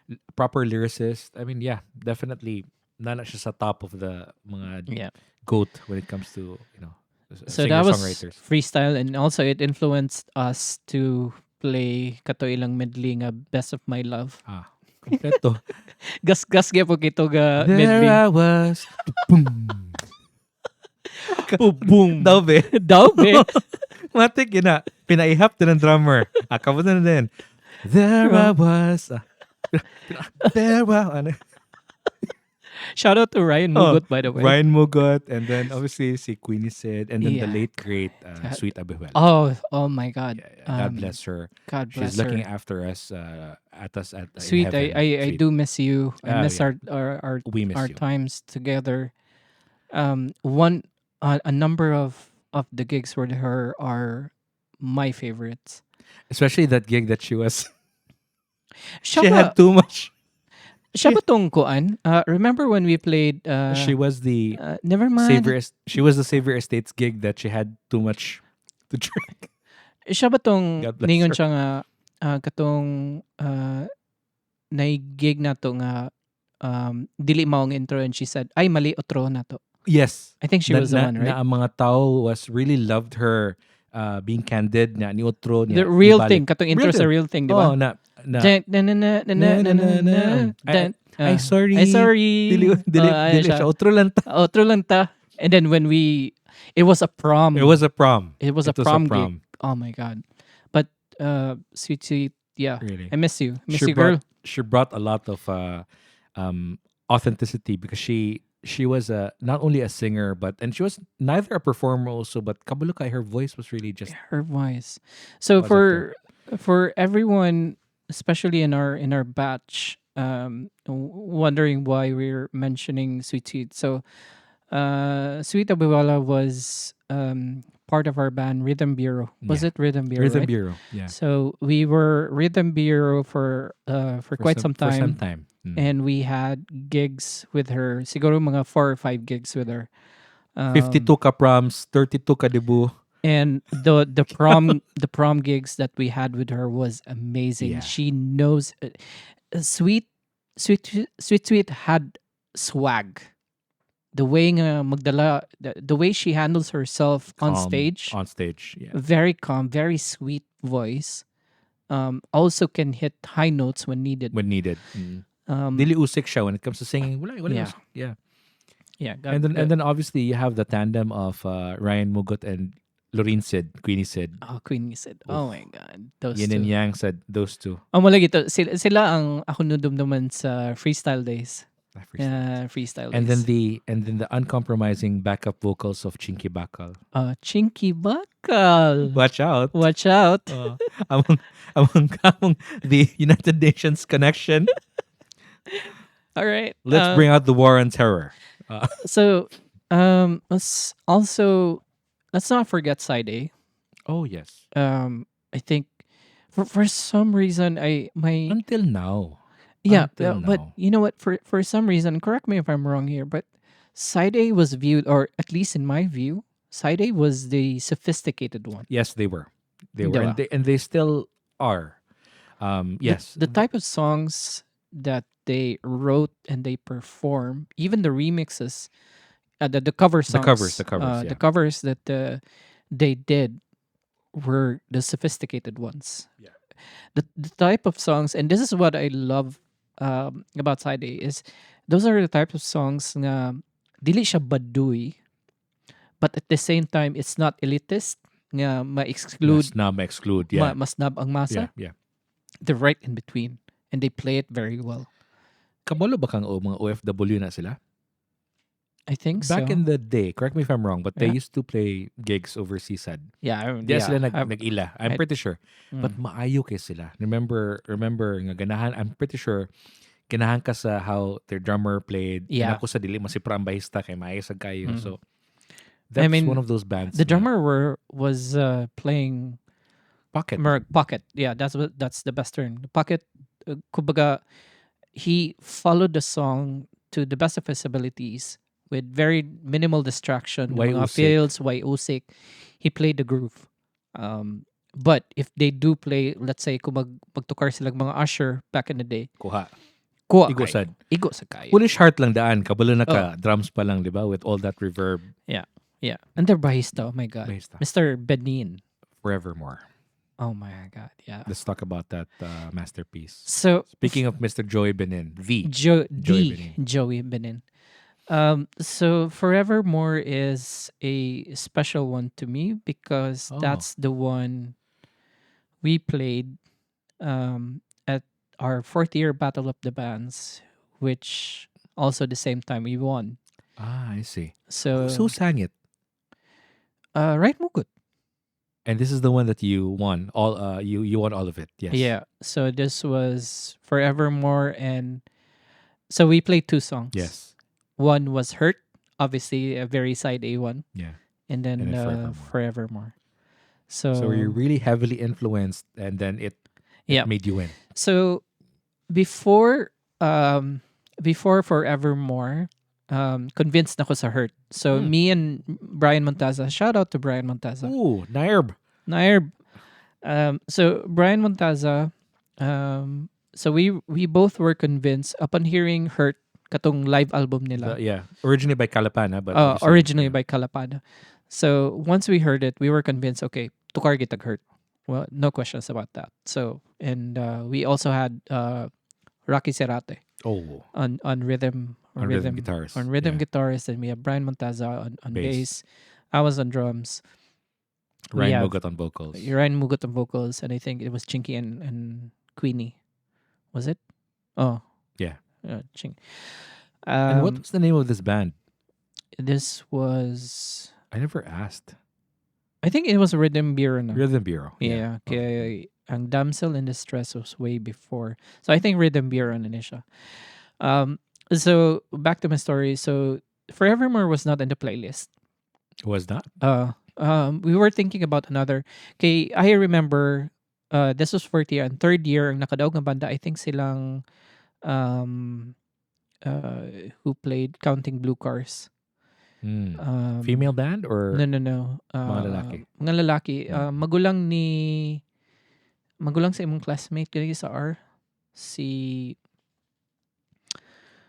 and proper lyricist. I mean, yeah, definitely nana siya sa top of the mga Yeah. GOAT when it comes to, So that was singer-songwriters. freestyle, and also it influenced us to play kato ilang medley nga Best of My Love. Kompleto. Gas gyapon kito ga There medley. I was. Boom. Boom. Dawbeh. Dawbeh. Matik yun na. Pinaihap din ng drummer. Kabot na din. There I was. There was. Shout out to Ryan Mugot, by the way. Ryan Mugot, and then obviously si Queenie Sid, and then Yeah. the late great Sweet Abihuel. Oh my god. God bless her. God bless She's looking her. after us at in Sweet, heaven. I Sweet. do miss you. I Oh, miss yeah. our We miss our you. times together. A number of the gigs with her are my favorites. Especially that gig that she was. Siya She ba, had too much. siya ba tong kuan? Remember when we played She was the never mind. She was the Savior Estates gig that she had too much to drink. Siya ba tong God bless ningon her. siya nga katong naigig na to nga dili mao ang intro, and she said, "Ay mali otro na to." Yes. I think she was the one, right? Na ang mga tao was really loved her being candid na ni otro niya. The real ibalik. thing, katong intro Real sa thing. real thing, di ba? Oh, na. Dun, dun, dun, dun, dun, dun, dun, dun, dun, dun. Ay, sorry. Ay, sorry. Dili Ayun siya. siya. Otro lang ta. Otro lang ta. And then when it was a prom. It was a prom. It was a prom gig. Oh my god. But sweet, yeah. Really. I miss you. Miss She you, girl. She brought a lot of authenticity because she was not only a singer and she was neither a performer also, but kabuluka, her voice was really just Her voice. So Was it for everyone, especially in our batch, wondering why we're mentioning Sweet Sweet. So Sweet Abiwala was part of our band Rhythm Bureau. Was Yeah. it Rhythm Bureau? Rhythm right? Bureau. Yeah. So we were Rhythm Bureau for quite some For some time. time. Mm. And we had gigs with her. Siguro mga 4 or 5 gigs with her. 52 ka proms, 32 ka debut. And the prom gigs that we had with her was amazing. Yeah. She knows Sweet had swag. The way nga magdala, the way she handles herself on Calm, stage, On stage. Yeah. very calm, very sweet voice. Also can hit high notes when needed. When needed. Dili usik siya when it comes to singing. Wala Yeah. usik. Yeah. Yeah, And then obviously you have the tandem of Ryan Mugot and Loreen said, Queenie said, Oh, Queenie said, oh my God, those Yin and two. Yang said those two. Mula gito, sila ang ako nudumduman sa freestyle days. I freestyle. Freestyle And then days. the uncompromising backup vocals of Chinky Bakal. Chinky Bakal. Watch out. Watch out. Among, among the United Nations connection. All right. Let's bring out the war on terror. So, let's not forget side A. Oh yes. I think for some reason Until now. yeah, Until but now. you know what? For some reason, correct me if I'm wrong here, but side A was viewed, or at least in my view, side A was the sophisticated one. Yes, they were. They were, Diba? and they still are. Yes. The type of songs that they wrote and they perform, even the remixes, the cover songs, yeah. the covers that they did were the sophisticated ones. Yeah. The type of songs, and this is what I love about side A, is those are the type of songs na dili siya baduy, but at the same time it's not elitist nga ma-exclude, Exclude. Yeah. masnab ang masa. Yeah. They're right in between, and they play it very well. Kabalo ba kang mga OFW na sila? I think Back so. in the day, correct me if I'm wrong, but they Yeah. used to play gigs overseas. Yeah, Sila I've- nag-ila. I'm I- pretty sure. But maayo kay sila. Remember nga ganahan, I'm pretty sure ganahan ka sa how their drummer played. Yeah. Ako sa dili masipra ang bahista kay maayo sa kayo. So I that's mean, one of those bands. the na drummer was playing pocket. pocket. Yeah, that's the best term. The pocket. Kumbaga, he followed the song to the best of his abilities with very minimal distraction. Way Mga usik. fills, way usik. He played the groove. But if they do play, let's say, kung magtukar silang mga usher back in the day, Kuha. kuha Igo kayo. sad. Igo sa kayo. Foolish Heart lang daan. Kabalo na ka. Drums pa lang, di ba? With all that reverb. Yeah. And their bahista, oh my God. Bahista. Mr. Benin. Forevermore. Oh my God, yeah. Let's talk about that masterpiece. So, Speaking of Mr. Joey Benin, Joey Benin. Joey Benin. So Forevermore is a special one to me because Oh. that's the one we played at our fourth year Battle of the Bands, which also the same time we won. I see. So, Who sang it? right Mugut. And this is the one that you won. All you won all of it. Yes. Yeah. So this was Forevermore, and so we played two songs. Yes. One was Hurt, obviously a very side A one, Yeah. and then, And then Forevermore. Forevermore. So, So you're really heavily influenced, and then it yeah. made you win. So before Forevermore, convinced na ako sa Hurt. So me and Brian Montaza, shout out to Brian Montaza. Ooh, Nairb. Nair. So Brian Montaza, so we both were convinced upon hearing Hurt, katong live album nila. Yeah. Originally by Kalapana, but Originally by Kalapana. So once we heard it, we were convinced, okay, tukar gitag Hurt. Well, no questions about that. So, and we also had Rocky Serate Oh. on rhythm guitars. on rhythm Yeah. guitars, and we have Brian Montaza on Bass. bass. I was on drums. We Ryan have Mugat on vocals. Ryan Mugot on vocals, and I think it was Chinky and Queenie. Was it? Oh, Yeah. Chink. And what was the name of this band? This was, I never asked. I think it was Rhythm Bureau. Na. Rhythm Bureau. Yeah, kaya ang Damsel in Distress was way before. So I think Rhythm Bureau na siya. So back to my story. So Forevermore was not in the playlist. Was that? We were thinking about another. Okay, I remember this was fourth year and third year ang nakadaog nga banda. I think silang who played Counting Blue Cars. Female band or No. mga lalaki? Mga lalaki. Magulang sa imong classmate kaya sa R.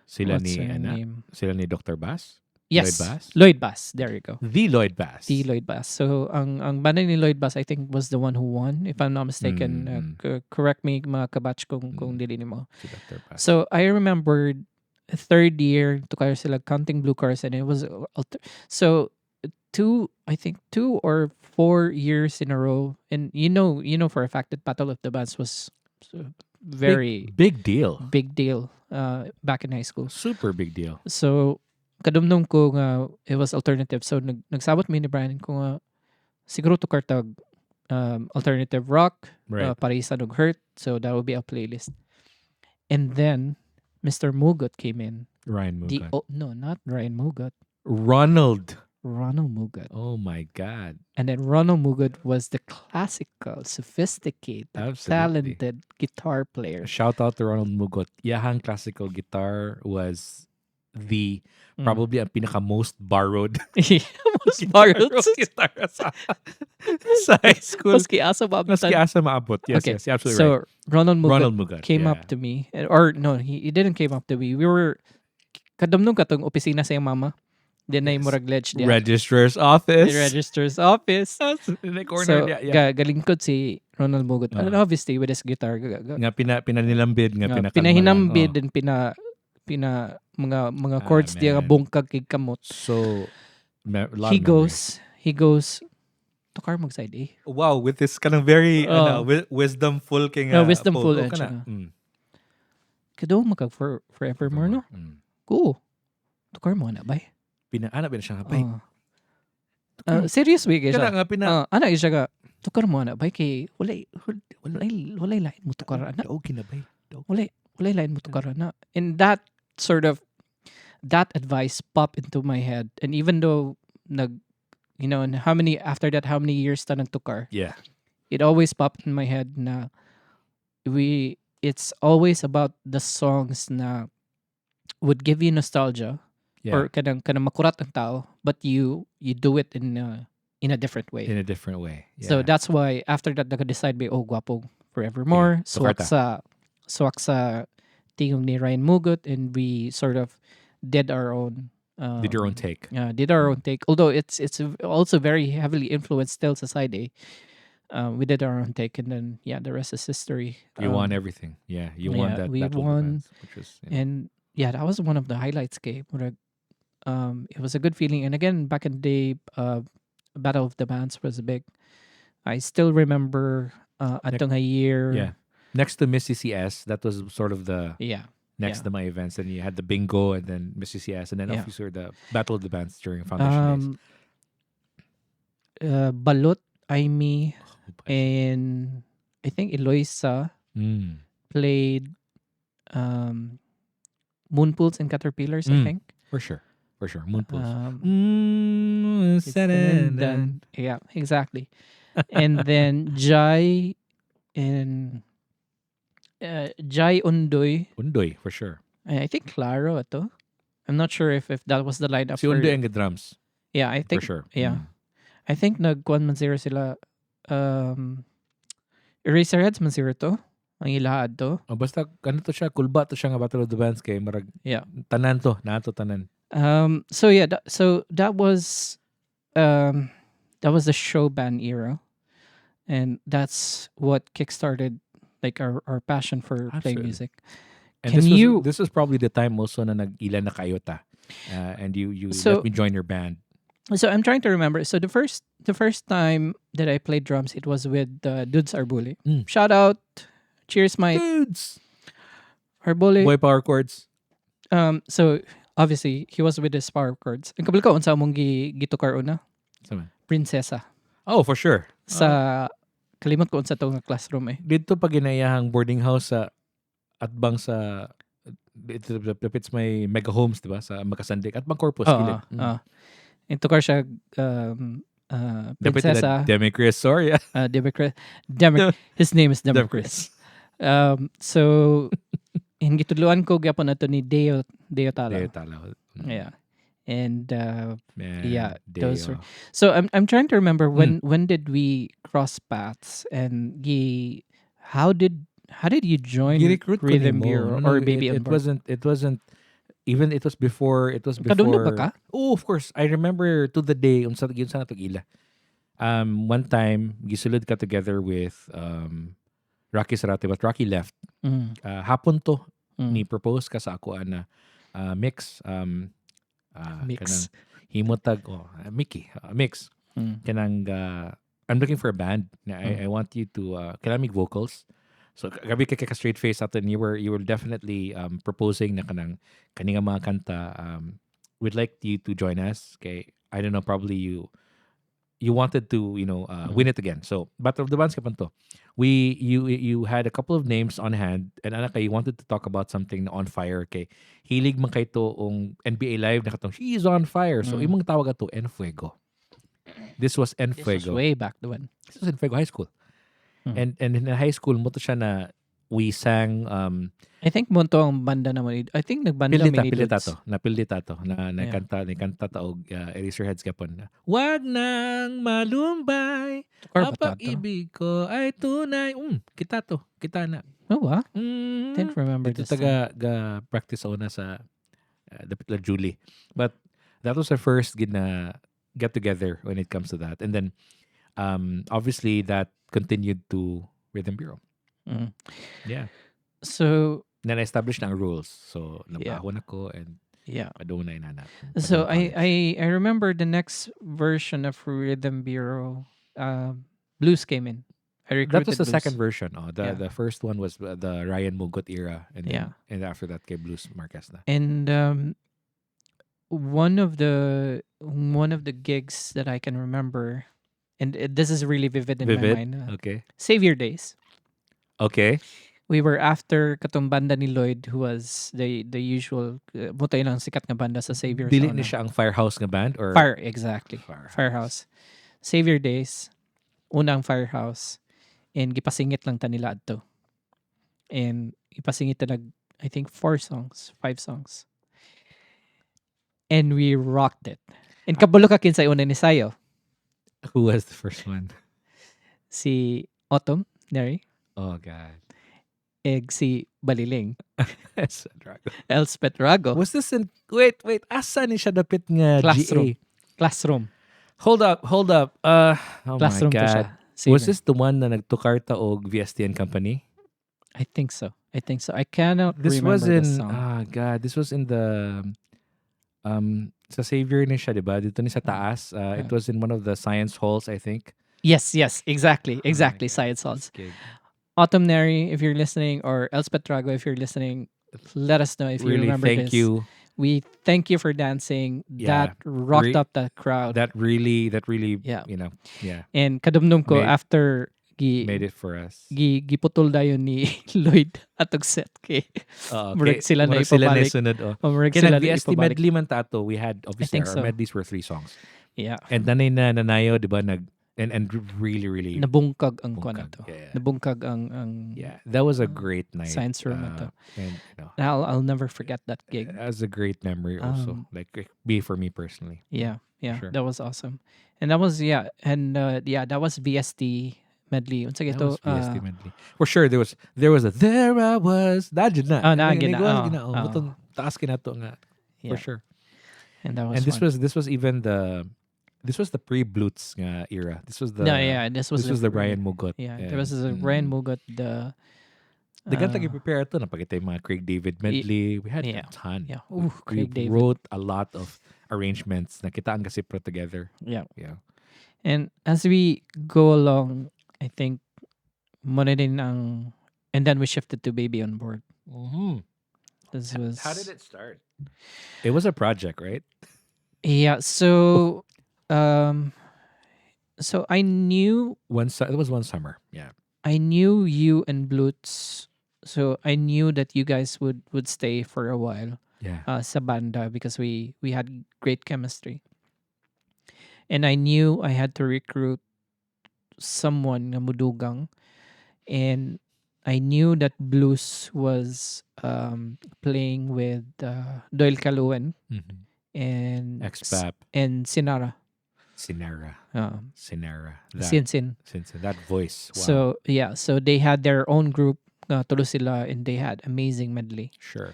Sila What's ni her name? Sila ni Dr. Bass? Yes. Lloyd Bass? Lloyd Bass. There you go. The Lloyd Bass. The Lloyd Bass. So, ang banda ni Lloyd Bass, I think, was the one who won. If I'm not mistaken, correct me mga kabatch kung dili nimo. Si Dr. Bass. So, I remembered third year, to kayo sila Counting Blue Cars, and it was, so, I think 2 or 4 years in a row, and for a fact that Battle of the Bands was very big deal. big deal back in high school. Super big deal. So kadumdum ko nga it was alternative. So nagsabot mi ni Brian ko nga siguro to kartag alternative rock, Right. Parisa Nog Hurt. So that would be a playlist. And then Mr. Mugot came in. Ryan Mugat. No, not Ryan Mugot. Ronald Mugot. Oh my God. And then Ronald Mugot was the classical, sophisticated, Absolutely. talented guitar player. Shout out to Ronald Mugot. Yahang classical guitar was the probably ang pinaka most borrowed Most borrowed. guitar sa high school. Maski asa maabot. Maski asa maabot. Yes, Okay, yes, you're absolutely so right. Ronald Ronald Mugot Mugat came up to me, or no, he didn't came up to me. We were kadamnong katong opisina sa iyang mama. Then na yung murag ledge diya. Registrar's office. The registrar's office. In the corner So niya. Yeah. galingkod si Ronald Mugot. And obviously with his guitar. Nga pinanilambid nga pinakalma. Pinahinambid and pina mga chords diya nga man. bungkag kay kamot. So He goes tukar mag side A. wow, with this kind of very wisdomful king wisdomful pole. and siya. Kado magkag forevermore no. Cool. Tukar mo na bay. Ana ba siya nga bay? Serious way kay siya. Kana nga Ana siya ga tukar mo na bay kay walay lain mo tukar ana. Okay na bay. Walay lain mo tukar ana. And that advice popped into my head. And even though and how many years ta nagtukar, Yeah. it always popped in my head na it's always about the songs na would give you nostalgia. Yeah. Or kanang makurat ang tao, but you do it in a different way. In a different way. Yeah. So that's why after that naka-decide by gwapong forevermore. Yeah. Swak sa tingog ni Ryan Mugot, and we sort of did our own did your own take. Yeah, did our own take. Although it's also very heavily influenced still sa side A. We did our own take, and then the rest is history. You won everything. Yeah, you won that. We Battle of the won, Bands, which was, and that was one of the highlights. It was a good feeling. And again, back in the day, Battle of the Bands was big. I still remember atong a year. Yeah. Next to Miss CCS, that was sort of the next to my events. And you had the bingo and then Miss CCS and then obviously the Battle of the Bands during Foundation days. Balot, Aimee, and I think Eloisa played Moonpools and Caterpillars, I think. For sure. Moonpools. Said and done. Yeah, exactly. And then Jai and Jai Undoy. Undoy, for sure. I think Claro ito. I'm not sure if that was the lineup. Si Undoy ang drums. Yeah, I think. For sure. Yeah. I think nagkuan man zero sila. Eraserheads man zero to. Ang ilaad to. Basta ano to siya, kulba to siya nga Battle of the Bands kay marag tanan to, nato tanan. So that was the show band era, and that's what kickstarted like our passion for playing music. And this was probably the time also na nag-ila na kayo ta, and you let me join your band. So I'm trying to remember. So the first time that I played drums, it was with Dudes Arbule. Shout out, cheers, Mike. Dudes Arbule. Boy Power Chords. So obviously he was with his power chords. Ang kabalo ka unsa among gitukar una? Sama. Prinsesa. Oh, for sure. Sa kalimot ko unsa to nga classroom eh. Dito pag ginayahang boarding house sa atbang sa it's my mega homes, diba? Sa Makasandik atbang Corpus gilid. Tukar siya Prinsesa. Demicris, sorry. His name is Demicris. So gitudluan ko gyapon ato ni Deo Tala. Yeah. And those were. So I'm trying to remember when did we cross paths, and how did you join Rhythm Bureau or Baby it wasn't even it was before Kadunglo ba ka? Oh, of course. I remember to the day unsa na to ila. One time gisulod ka together with Rocky Sarate, but Rocky left. Hapon to ni propose ka sa ako na mix. Mix. himotag Mickey mix kanang I'm looking for a band. I want you to kanang vocals. So gabi ka straight face ato, and you were definitely proposing na kanang kaninga mga kanta, we'd like you to join us. Okay, I don't know, probably you wanted to win it again. So Battle of the Bands kapan to. You had a couple of names on hand, and anak you wanted to talk about something na on fire. Okay, hilig man kay to ong NBA live na katong she's on fire. So imong tawag ato En Fuego. This was En This was Fuego. way back when. This was En Fuego High School. And in high school mo to siya na we sang I think munto ang banda naman. I think nagbanda mini dudes. Napildita to na kanta taog Eraserheads kapon na wag nang malumbay Tukar ang ba tato? pag-ibig ko ay tunay. Kita na. Oh, didn't remember Dito this song. ga practice ona sa dapit la Julie. But that was our first gina get together when it comes to that. And then obviously that continued to Rhythm Bureau. Yeah. So Then I established na ang rules. So Yeah. nabahon ako and yeah. padunay na natin. So Padung college. I remember the next version of Rhythm Bureau, blues came in. I recruited That was the blues. second version. Yeah. The first one was the Ryan Mugot era, and then, Yeah. and after that kay Blues Marquez na. And one of the gigs that I can remember, and this is really vivid in my Vivid. mind. Okay. Savior Days. Okay. We were after katong banda ni Lloyd, who was the usual mutay lang sikat nga banda sa Savior. Dili sa ni una. siya ang Firehouse nga band or Fire, exactly. Firehouse. Firehouse. Savior Days, unang Firehouse, and gipasingit lang ta nila adto. And ipasingit ta I think 5 songs. And we rocked it. And kabulo ka kinsa una ni sayo, Who was the first one? si Autumn, Neri, Oh God. si Baliling, That's a drag. Elspeth Rago, Was this in wait, asa ni siya dapit nga Classroom. GA? Classroom. Hold up. Oh Classroom my to siya. God. Singer. Was this the one na nagtukar ta og VSTN company? I think so. I cannot This remember was in the song. God, this was in the sa Savior ni siya, diba? Dito ni sa taas. It was in one of the science halls, I think. Yes, exactly. Oh my God, Science Halls. this gig. Autumn Neri, if you're listening, or Elspeth Rago, if you're listening, let us know if you Really, remember thank this. you. We thank you for dancing. Yeah. That rocked Re- up the crowd. That really, Yeah. yeah, And kadumdum ko Made- after made it for us. giputol dayon ni Lloyd atog set kay. Murag sila na Murag sila na ipabalik. sunod, Murag Kaya sila na nag-VST ipabalik. medley man tato. We had, obviously, think our so. medleys were 3 songs. Yeah. And nanay na nanayo, di ba, and really, Nabungkag ang kuan bungkag. ato. Yeah. Nabungkag ang Yeah, that was a great night. science room ato. And, I'll never forget that gig. that was a great memory also. Like, be for me personally. Yeah, Sure. that was awesome. And that was that was VST medley. Unsa That gito? was VST medley. For sure, there was a there I was. Dadjud na. Oh, naagin na. Butong taas kinato nga. For Yeah. sure. And that was And this fun. was even this was the pre-Blutz nga era. This was the This was the Brian Mugot. Yeah, and, there was a Brian Mugot, the ganta prepare to napakita yung mga Craig David medley. We had yeah. a ton. Yeah. We Craig David. wrote a lot of arrangements. Nakitaan kasi pro together. Yeah. Yeah. And as we go along, I think muna din ang, and then we shifted to Baby on Board. Mm-hmm. This was How did it start? It was a project, right? Yeah, so so I knew It was one summer. Yeah. I knew you and Blutz, so I knew that you guys would stay for a while Yeah. sa banda because we had great chemistry. And I knew I had to recruit someone na mudugang, and I knew that Blues was playing with Doyle Caluen Mm-hmm. and Ex-Pap. and Sinara. Sinara. Sinara. Sin. That voice. Wow. So yeah, so they had their own group, tulo sila, and they had amazing medley. Sure.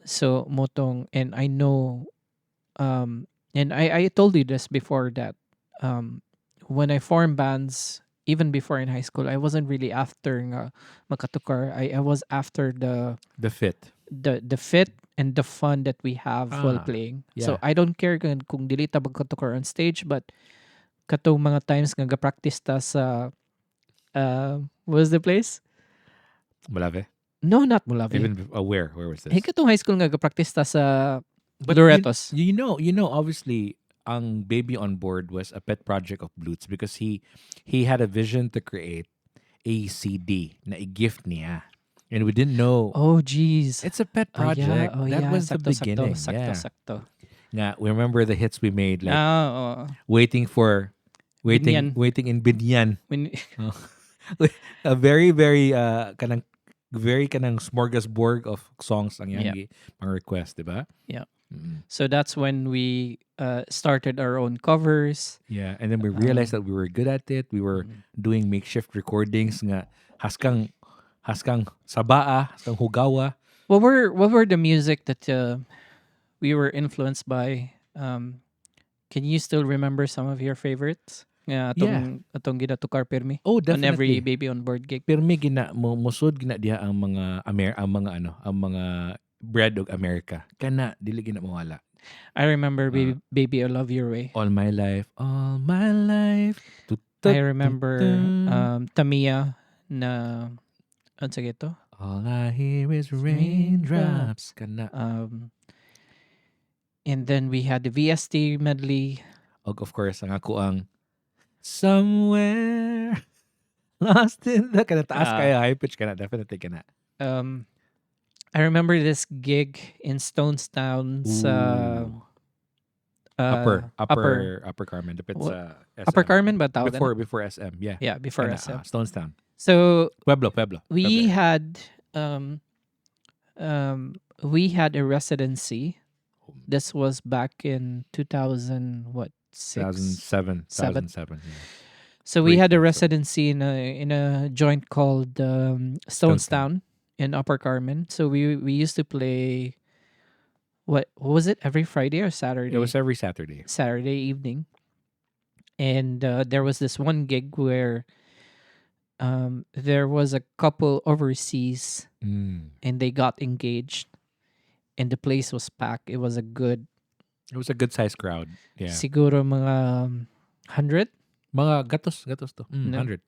So motong, and I know, and I told you this before that, when I formed bands, even before in high school, I wasn't really after nga makatukar. I was after The fit. the fit and the fun that we have while Ah, playing. So yeah. I don't care kung dili ta magkatukar on stage, but katong mga times nga ga-practice ta sa what was the place? Malave. No, not Mulave. Even where was Hey, this? katong high school nga ga-practice ta sa But Loretos. obviously, ang Baby on Board was a pet project of Blutz because he had a vision to create a CD na i-gift niya. And we didn't know Oh, jeez. it's a pet Oh, yeah. project. Oh, That yeah. was the Sakto, sakto, beginning. sakto, Yeah. sakto. Yeah, we remember the hits we made, like Ah, oo. waiting for Binyan. waiting in Binyan. When, Oh. A very very kanang very kanang smorgasbord of songs ang yeah, yang mga request, diba? yeah. Mm. So that's when we started our own covers. Yeah, and then we realized that we were good at it. We were doing makeshift recordings nga haskang sabaa, haskang hugawa. What were the music that we were influenced by? Can you still remember some of your favorites? Yeah, atong ginatukar pirmi Oh, on every definitely. Baby on Board gig. Pirmi gina musod gina diha ang mga ang mga bread of America. Kana dili gina mawala. I remember Baby I Love Your Way. All my life. I remember Tamiya na ano sa gito? All I hear is raindrops. Kana. And then we had the VST medley. Of course, ang ako ang Somewhere Lost in the kana taas kaya high pitch kana definitely kana. I remember this gig in Stonestown's upper Carmen. Depends SM. Upper Carmen ba tawag na? Before SM, yeah. Yeah, before Kana, SM. Stonestown. So Pueblo. we had a residency. This was back in 2000 what? 2007. Yeah. So we had a residency in a joint called Stonestown in Upper Carmen. So we used to play what was it, every Friday or Saturday? It was every Saturday. Saturday evening. And there was this one gig where there was a couple overseas and they got engaged and the place was packed. It was a good sized crowd. Yeah. siguro mga 100. Mga gatos to. 100.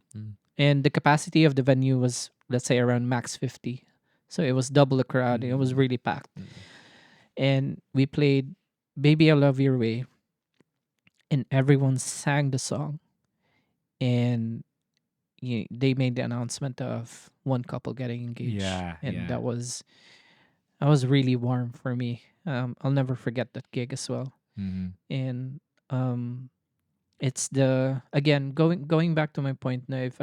And the capacity of the venue was, let's say, around max 50. So it was double the crowd. It was really packed. And we played Baby I Love Your Way. And everyone sang the song. And they made the announcement of one couple getting engaged. Yeah. And that was really warm for me. I'll never forget that gig as well. And it's again going back to my point now. If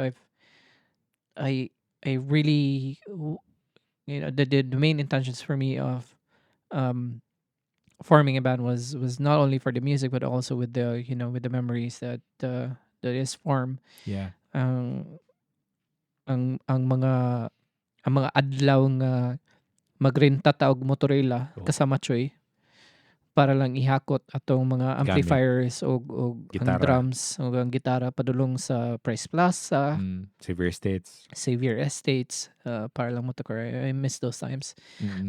I really the main intentions for me of forming a band was not only for the music but also with the with the memories that is formed. Yeah. Ang mga adlaw nga magrenta ta og motorela kasama Choy para lang ihakot atong mga amplifiers o ang drums o ang gitara padulong sa Price Plaza, Xavier Estates para lang motor. I miss those times.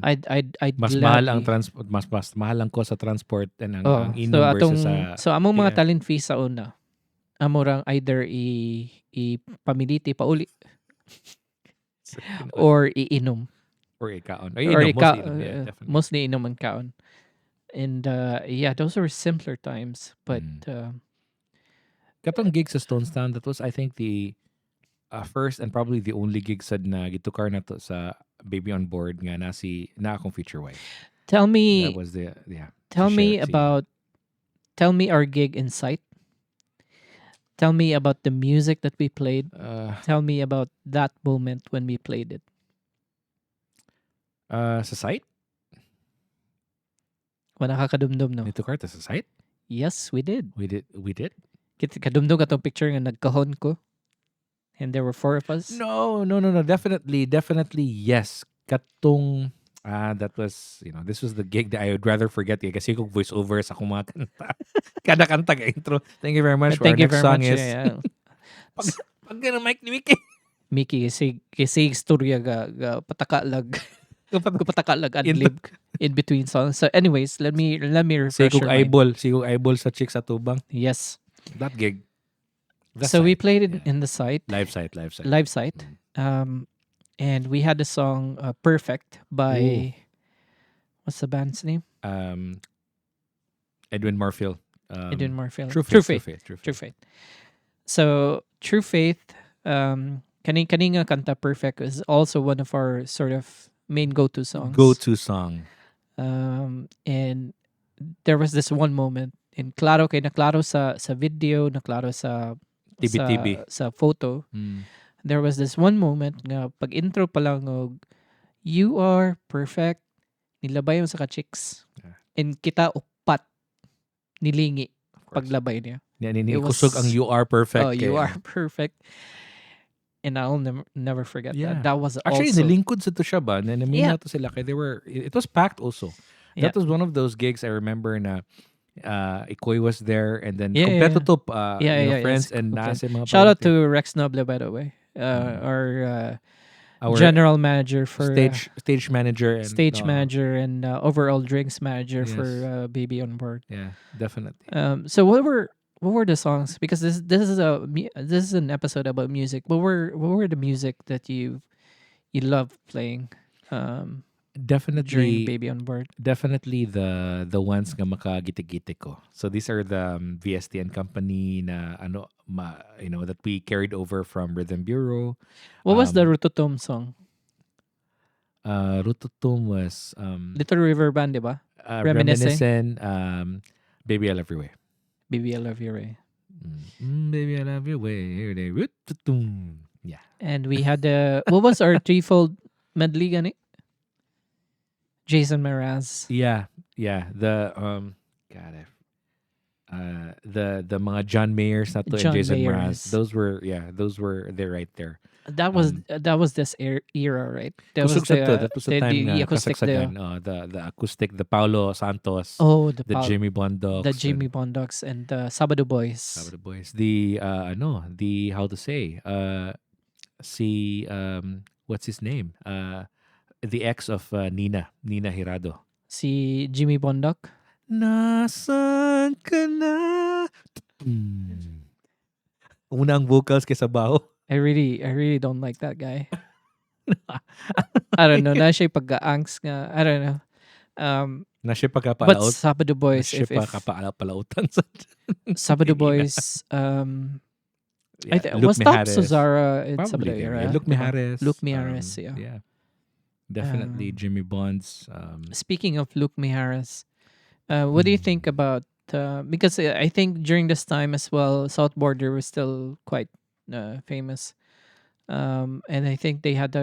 I'd mas mahal ang transport, mas mahal ang cost sa transport and ang inom versus so among mga talent fees sa una amorang either pamiliti pauli or iinom or ikaon. Mostly inom ang kaon. And those were simpler times. But katong gig sa Stonestown, that was I think the first and probably the only gig sad na gitukar na to sa Baby on Board nga na akong future wife. Tell me that was the Tell me our gig in sight. Tell me about the music that we played. Tell me about that moment when we played it. Sa site? Wala ka kadumdum, no? Nitukar ta sa site? Yes, we did. We did? Kadumdum katong picture nga nagkahon ko. And there were 4 of us. No. Definitely yes. Katong that was, this was the gig that I would rather forget kasi kung voiceover sa akong mga kanta. Kada kanta ka intro. Thank you very much. Our next song is pag ganun mic ni Mickey. Mickey, kasi istorya ga pataka lag. Kupatakalag In ad-lib in between songs. So anyways, let me refresh Sigog your mind. eyeball sa chick sa tubang. Yes. That gig. That So we site. played it Yeah. in the site, Live site. live site. And we had the song Perfect Ooh. by what's the band's name? Um, Edwin Marfield. Edwin Marfield. True True Faith. Faith. True Faith. So True Faith, kaninga kanta Perfect is also one of our sort of main go-to songs. Go-to song. And there was this one moment in klaro kay naklaro sa video, naklaro sa TB. sa photo. There was this one moment nga pag intro pa lang og you are perfect nilabay mo sa ka-chicks. Yeah. And kita upat nilingi Of course. paglabay niya. It was- kusog ang you are perfect. Oh, you kaya. are perfect. And I'll never forget Yeah. that. That was Actually, also nilingkod sa to siya ba? Namina to sila. Kaya it was packed also. That was one of those gigs I remember na Ikoy was there and then kompleto to friends and nasa mga shout out parente. to Rex Noble, by the way. Our Our general manager for stage manager and manager and overall drinks manager Yes. for Baby on Board. Yeah, definitely. So what were the songs? Because this is an episode about music. What were the music that you love playing during Definitely Baby on Board? definitely the ones nga makagiti-giti ko. So these are the VST and company na that we carried over from Rhythm Bureau. What was the Rutotom song? Rututum was Little River Band, di ba? Reminiscent, Baby I Love Your Way. Baby, I Love Your Way. Baby I Love Your Way. Rututum. Yeah. And we had what was our threefold medley gani? Jason Mraz. Yeah. The the mga John Mayers na to and John Jason Mayers. Mraz. Those were there right there. That was this era, right? That Kusog sa to. That was the time the na acoustic kasagsagan. The acoustic, the Paulo Santos, the Jimmy Bondocs, Jimmy Bondocs, and the Sabado Boys. Sabado Boys. The how to say si what's his name? The ex of Nina Hirado. Si Jimmy Bondoc. Nasaan ka na? Unang vocals kay Sabaw. I really don't like that guy. I don't know. Na siya pagka-angst nga. I don't know. Na siya But pagkapalaot. Sabado Boys, Na siya if pagkapalautan. Sabado Boys, was Top Suzara in Sabado Probably era? there. Luke Mijares. Luke Mijares, yeah. Yeah. Definitely Jimmy Bonds. Speaking of Luke Mijares, what do you think about because I think during this time as well, South Border was still quite famous. And I think they had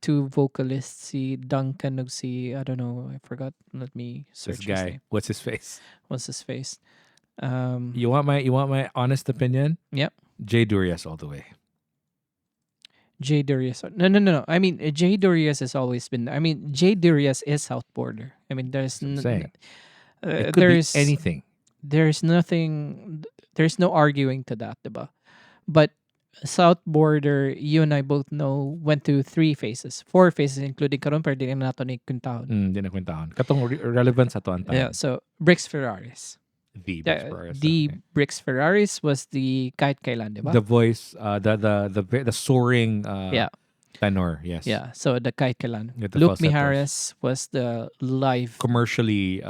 two vocalists, si Duncan ug si I don't know, I forgot. Let me This search his guy. name. What's his face? What's his face? You want my honest opinion? Yep. Jay Durias all the way. Jay Durias. No. I mean, Jay Durias has always been. I mean, Jay Durias is South Border. I mean, there's That's what I'm saying. It could there's be anything. There's nothing. There's no arguing to that, diba? But South Border, you and I both know, went through 4 phases, including karon pero di na nato ni kuntahon. Di na kwentahon. Katong relevant sa to ang Yeah. So Bricks Ferraris. The Bricks Ferraris. The Bricks Ferraris was the kahit kailan, diba? The voice, the soaring tenor, yes. Yeah, so the kahit kailan. With the Luke falsettos. Mijares was the live. Commercially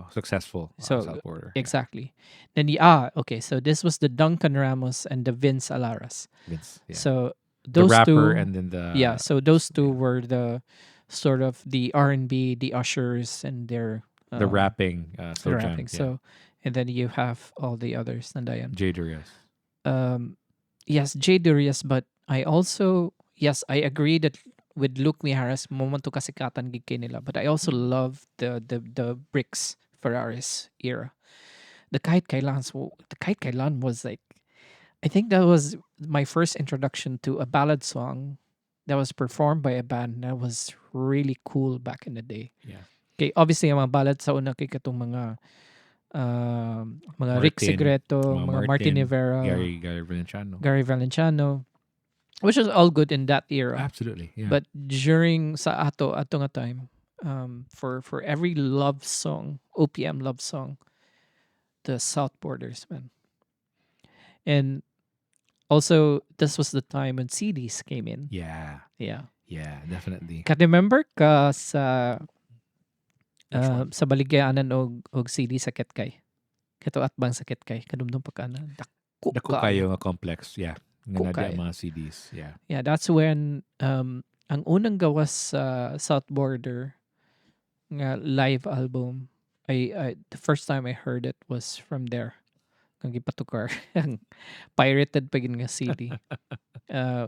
successful So, South Border. Exactly. Then okay, so this was the Duncan Ramos and the Vince Alaras. Vince, yeah. So the those rapper two, and then the so those two were the sort of the R&B, the ushers, and their the rapping. the rapping. So and then you have all the others. Nandayan. Jay Durias. Yes, Jay Durias, but I also I agree that with Luke Mijares, moment to kasikatan gig kay nila, but I also love the Bricks Ferraris era. The Kahit Kailan was like, I think that was my first introduction to a ballad song that was performed by a band that was really cool back in the day. Yeah. Okay, obviously ang mga ballad sa una kay katong mga Rick Martin, Segreto, mga Martin Rivera, Gary Valenciano. Gary Valenciano. which is all good in that era. Absolutely. Yeah. But during sa ato nga time, for every love song, OPM love song, the South Borders, man. And also, this was the time when CDs came in. Yeah. Yeah. Yeah, definitely. Ka-remember ka sa Which one? sa baligyanan og CD sa Ketkay? Kato at bang sa Ketkay? Kadumdum pa ka na. Dako Dako kayo. kayo nga complex. Yeah. Nga Dako na di ang kayo. mga CDs. Yeah. Yeah, that's when ang unang gawas sa South Border nga live album, I the first time I heard it was from there. Ang gipatukar. Ang pirated pa gid nga CD.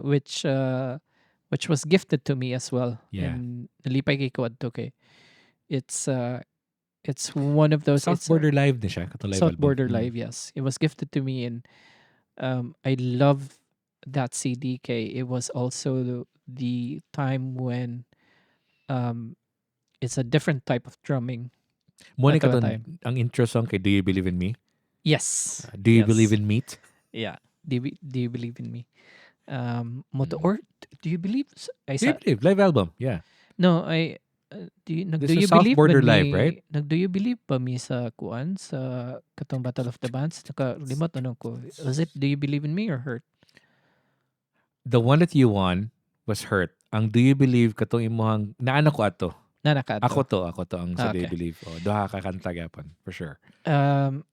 Which was gifted to me as well. Yeah. And nalipay kay ko adto kay it's it's one of those South it's Border Live din siya. Katong live South album. Border Live, yes. It was gifted to me, and I love that CD kay it was also the time when um it's a different type of drumming. Mo ni Ato nga katon time. ang intro song kay Do You Believe in Me? Yes. Do You Yes. Believe in Meat? Yeah. Do you believe in me? Moto Mm. or do you believe I Do You sa Believe? Live album. Yeah. no I do you This do is you South believe Border ba Live, mi right? do you believe ba mi sa kuan sa katong Battle of the Bands naka limot ano ko was it do you believe in me or hurt The one that you won was Hurt. Ang Do You Believe katong imong naano ko ato. na nakato Ako to ang sa Do You okay Believe. Oh, duha ka kanta gyapon for sure. um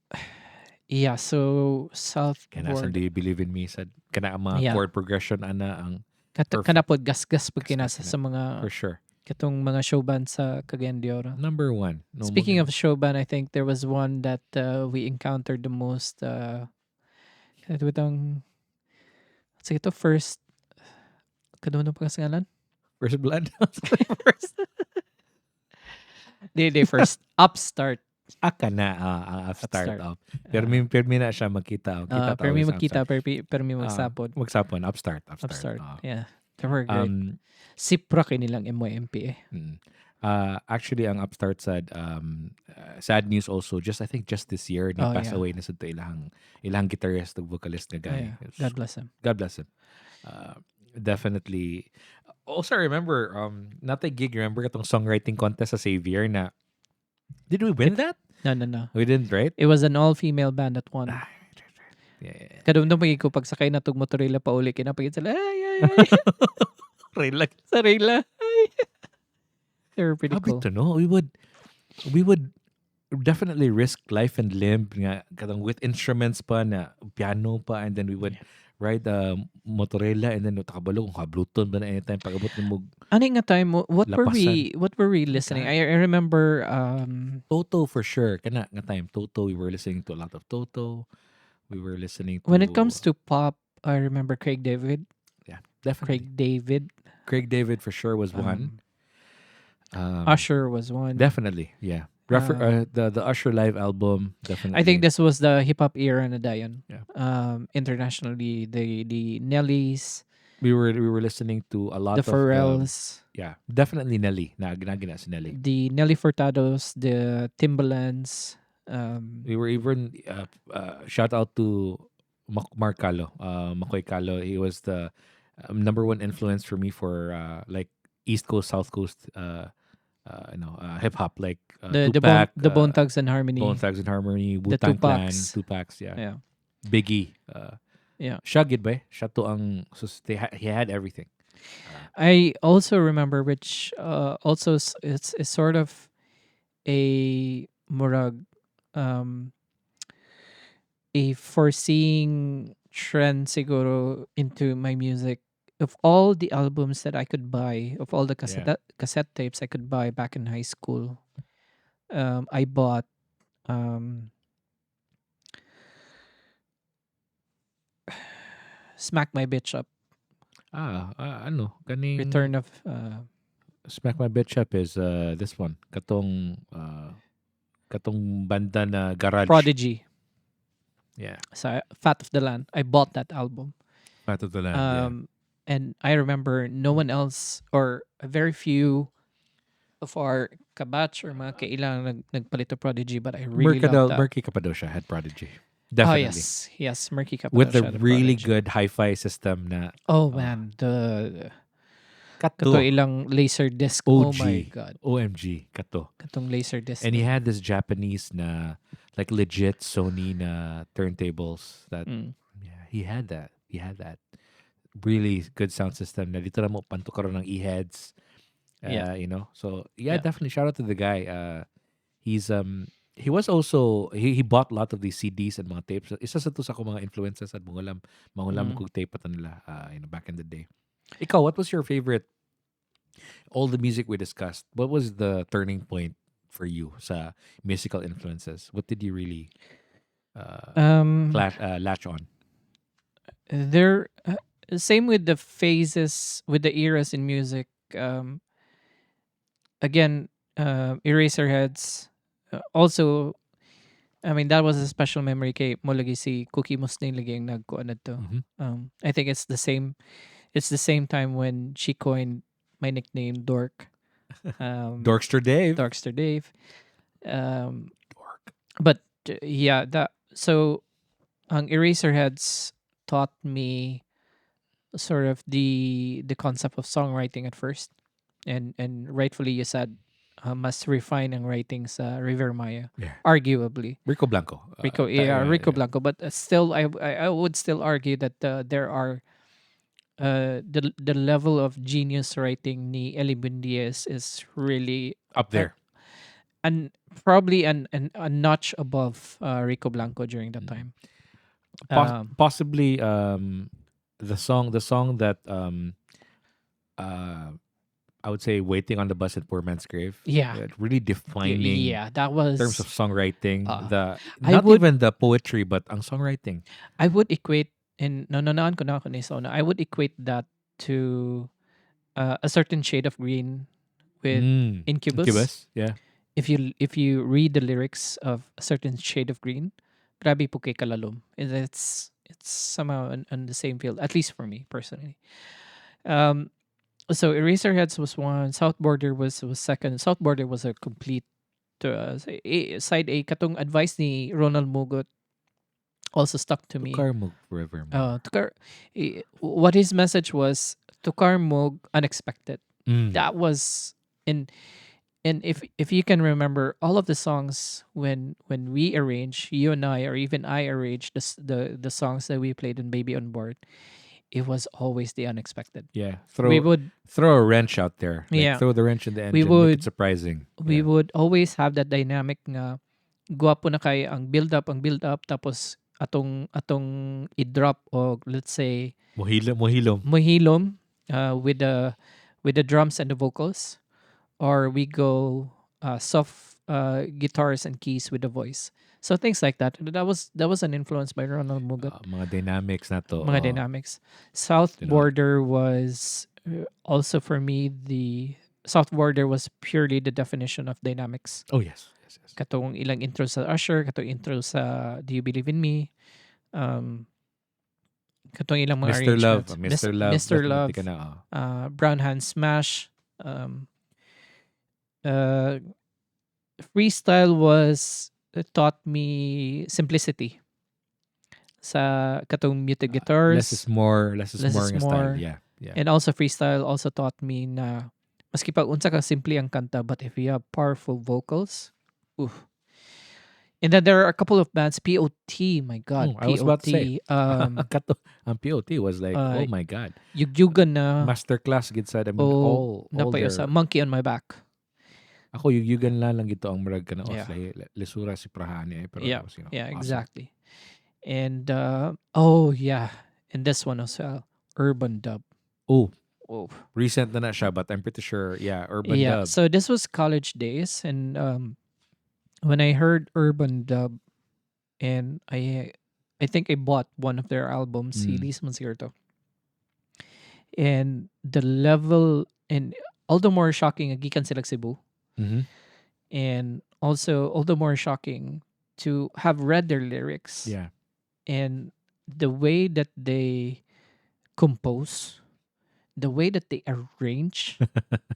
yeah so South Kaya nasan Do Border You Believe in Me sad kana ang mga yeah chord progression ana ang perfect. kanapod gasgas pag Gasgas kinasa na. sa mga For sure. katong mga show band sa Cagayan de Oro. Number one. No, Speaking of show band, I think there was one that we encountered the most. Ito itong, sige ito, first, kadun pa kasi ngalan? First Blood. First. Di, first. Upstart. Aka na ang start Upstart. up. Pero mi na siya magkita. Kita Pero may always magkita, Upstart. pero may magsapod. Magsapon. Upstart. Upstart. Ah. Yeah. They were great. Um, Sipra kinilang MYMP eh. mm. Actually, ang Upstart said, sad news also, I think just this year, ni Oh, pass yeah. away na sa ilang guitarist ug vocalist nga Oh, guy. yeah. God bless him. God bless him. Definitely. Also, I remember, not a gig, remember itong songwriting contest sa Xavier na, did we win that? No. We didn't, right? It was an all-female band that won. Ah, yeah. Kadumdum pagi ko pag sakay na tug motorila pa uli kinapagit sila. Ay. Relax. Sarila. Ay. They were pretty Happy cool. to know. We would definitely risk life and limb nga katong with instruments pa na piano pa, and then we would ride the motorela, and then takabalo kung kabluton ba na anytime pag-abot mo Ano nga time what Lapasan. were we listening? I remember Toto for sure. Kana nga time Toto, we were listening to a lot of Toto. We were listening to when it comes to pop, I remember Craig David. yeah, definitely. Craig David for sure was one. Usher was one. Definitely, yeah. The Usher live album, definitely. I think this was the hip hop era na dayon. Yeah. Internationally, the Nellies, we were listening to a lot the of Pharrells, yeah, definitely Nelly. Nagina si Nelly. the Nelly Furtados, the Timbalands. We were even shout out to Mark Calo, Makoy Calo. He was the number one influence for me for like East Coast, South Coast, hip hop, like Tupac, the Bone Thugs and Harmony. Bone Thugs and Harmony, The Wu-Tang Clan, Tupacs. Tupacs, yeah. Yeah. Biggie. Yeah. Siya gid ba? Siya to ang he had everything. I also remember which also it's sort of a murag a foreseeing trend siguro into my music of all the albums that I could buy, of all the cassette tapes I could buy back in high school. I bought Smack My Bitch Up, Kaning Return of Smack My Bitch Up is this one. Katong banda na garage. Prodigy. Yeah. So Fat of the Land. I bought that album. Fat of the Land. Yeah. And I remember no one else or very few of our kabatch or mga kailang nagpalit of Prodigy, but I really loved that. Merky Cappadocia had Prodigy. Oh Definitely. yes, yes, Murky With Capital the Shadow really College. good hi-fi system na Oh oh, man, the kato kato. ilang laser disc. Oh my OG. god, OMG. Kato. katong laser disc And he na. had this Japanese na like legit Sony na turntables that Mm. yeah, he had that. He had that really good sound system na dito na mo panto karon ng e-heads. Yeah, So yeah, yeah. definitely shout out to the guy. He's he was also he bought a lot of these CDs and mga tapes. Isa sa to sa akong mga influences at mangulam Mm. kog tape pa nila back in the day. Ikaw, what was your favorite all the music we discussed? What was the turning point for you sa musical influences? What did you really uh Um, latch on? there. Same with the phases, with the eras in music. Again, Eraserheads. Also, I mean that was a special memory kay mo lagi si Cookie Musnay lagi ang nagkuan to. Mm-hmm. I think it's the same. It's the same time when she coined my nickname Dork. Dorkster Dave. Dorkster Dave. Um, Dork. but yeah, that so ang Eraserheads taught me sort of the concept of songwriting at first, and rightfully you said mas refine ang writing sa River Maya, Yeah. arguably. Rico Blanco. Rico Yeah. Blanco, but still, I would still argue that there are the level of genius writing ni Eli Buendia is really Up uh, there. and probably a notch above Rico Blanco during that Mm. time. Um, Possibly the song that uh I would say waiting on the bus at Poor Man's Grave. yeah, Really defining yeah, that in terms of was. songwriting. Uh, The I not would even the poetry, but ang songwriting. I would equate in no no no ko na ako ni Sona. I would equate that to a certain shade of green with Incubus. Incubus. Yeah. If you read the lyrics of a certain shade of green, grabe po kay kalalom. It's somehow on the same field, at least for me personally. Um, so Eraserheads was one. South Border was second. South Border was a complete side A. Katong advice ni Ronald Mugot also stuck to me. Tukar mo forevermore. What his message was, Tukar Mog unexpected. Mm. That was in and if you can remember all of the songs when we arrange, you and I, or even I arranged the songs that we played in Baby on Board, it was always the unexpected. Yeah. We would Throw a wrench out there. Like yeah throw the wrench in the we engine. Make it would surprising. we Yeah. would always have that dynamic nga guwapo na kay ang build up tapos atong i-drop, or let's say Mohilom. mohilom with the drums and the vocals, or we go soft guitars and keys with the voice. So things like that. That was an influence by Ronald Mugat. Mga dynamics na to. Mga dynamics. South You know. Border was also for me the South Border was purely the definition of dynamics. Oh yes. Katong ilang intro sa Usher, katong intro sa Do You Believe in Me, um, katong ilang mga Mr. Love. arrangements. Mr. Love. Mr. Definitely Love, ka na. Brown Hand Smash, uh, freestyle was taught me simplicity. Sa katong muted guitars, Less is more. Less is Less more is nga style. more. Yeah. Yeah. and also freestyle also taught me na maski pag unsa ka simple ang kanta, but if you have powerful vocals, oof. And then there are a couple of bands, POT, my God, I was about to say. POT, Kato, ang POT was like, uh, oh my God. Yugyugan na, Masterclass gid sad. I mean, o all napayo sa their... Monkey on My Back. Ako, yugyugan lang gito ang murag ka na. Yeah. Lesura si Prahani. Pero Yeah, was, yeah, awesome. exactly. And oh yeah, and this one as well, Urban Dub. Oh, Oh recent na siya, but I'm pretty sure, Urban yeah. Dub. So this was college days, and when I heard Urban Dub, and I think I bought one of their albums, CDs man siguro to. And the level, and all the more shocking, gikan sila Cebu. Mm-hmm. And also all the more shocking to have read their lyrics. Yeah. And the way that they compose, the way that they arrange,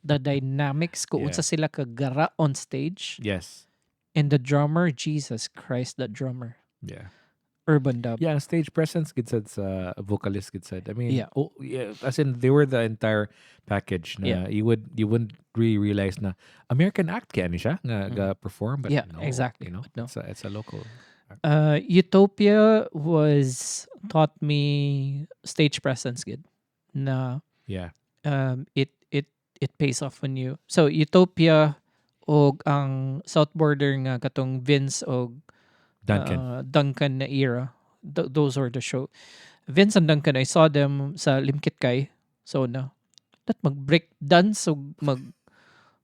the dynamics, kung unsa sila kagara on stage, Yes. and the drummer, Jesus Christ, the drummer. Yeah. urban dub. Yeah, stage presence gid said sa vocalist gid said. I Yeah, mean, oh yeah, as in they were the entire package yeah, na you wouldn't really realize na American act kaya ni siya nga mhm. ga perform, but Yeah, no, exactly. But no. it's a local act. Utopia was taught me stage presence good. Na Yeah. it pays off when you. So Utopia og ang South Border nga katong Vince og Duncan. Duncan na era. Those were the show. Vince and Duncan, I saw them sa Limkit Kay. So na that mag-break dance o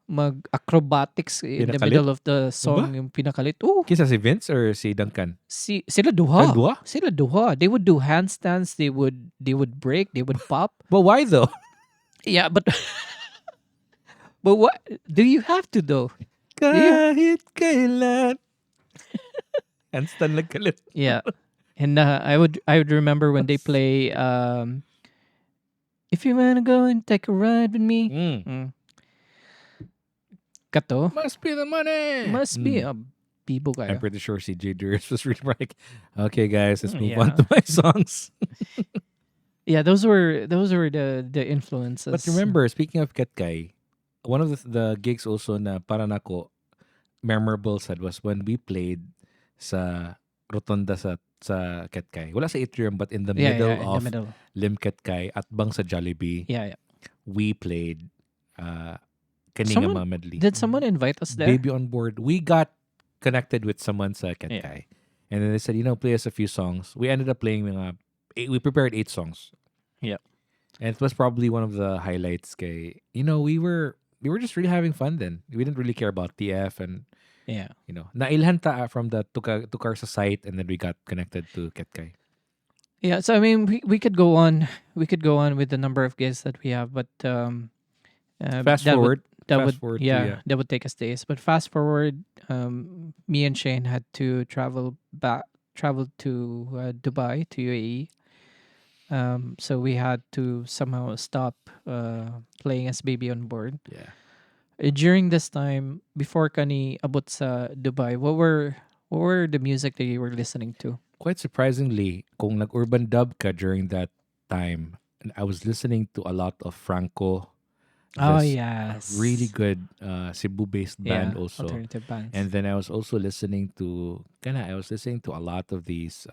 mag-acrobatics in the Pinakalit? middle of the Ba? song yung pinakalit. Oh, Kisa si Vince or si Duncan? sila duha. Silang duha? Sila duha. They would do handstands, they would break, they would pop. But why though? Yeah, but but what do you have to though? Kahit kailan. Handstand lang kalit. Yeah. And I would remember when they play if you wanna go and take a ride with me. Mm. Kato. Must be the money. Must be a bibo kayo. I'm pretty sure CJ Durst was really like, okay guys, let's move Yeah. on to my songs. Yeah, those were the influences. But remember, speaking of Ketkay, one of the gigs also na para nako memorable sad was when we played sa rotonda sa Ketkay. Wala sa atrium but in the middle in of the middle. Lim Ketkay at bang sa Jollibee. Yeah, yeah. We played Kaninga Medley. Did someone invite us there? Baby on Board. We got connected with someone sa Ketkay. And then they said, play us a few songs. We ended up playing we prepared 8 songs. Yeah. And it was probably one of the highlights kay, we were just really having fun then. We didn't really care about TF and Yeah. nailhan ta from the Tukar sa site and then we got connected to Ketkay. Yeah, so I mean we could go on with the number of guests that we have, but Fast forward to, that would take us days. But fast forward, me and Shane had to travel to Dubai, to UAE. So we had to somehow stop playing as Baby on Board. Yeah. During this time, before kani abot sa Dubai, what were the music that you were listening to? Quite surprisingly, kung nag-urban dub ka during that time, I was listening to a lot of Franco. Oh this yes, really good Cebu-based band also. alternative bands. And then I was also listening to a lot of these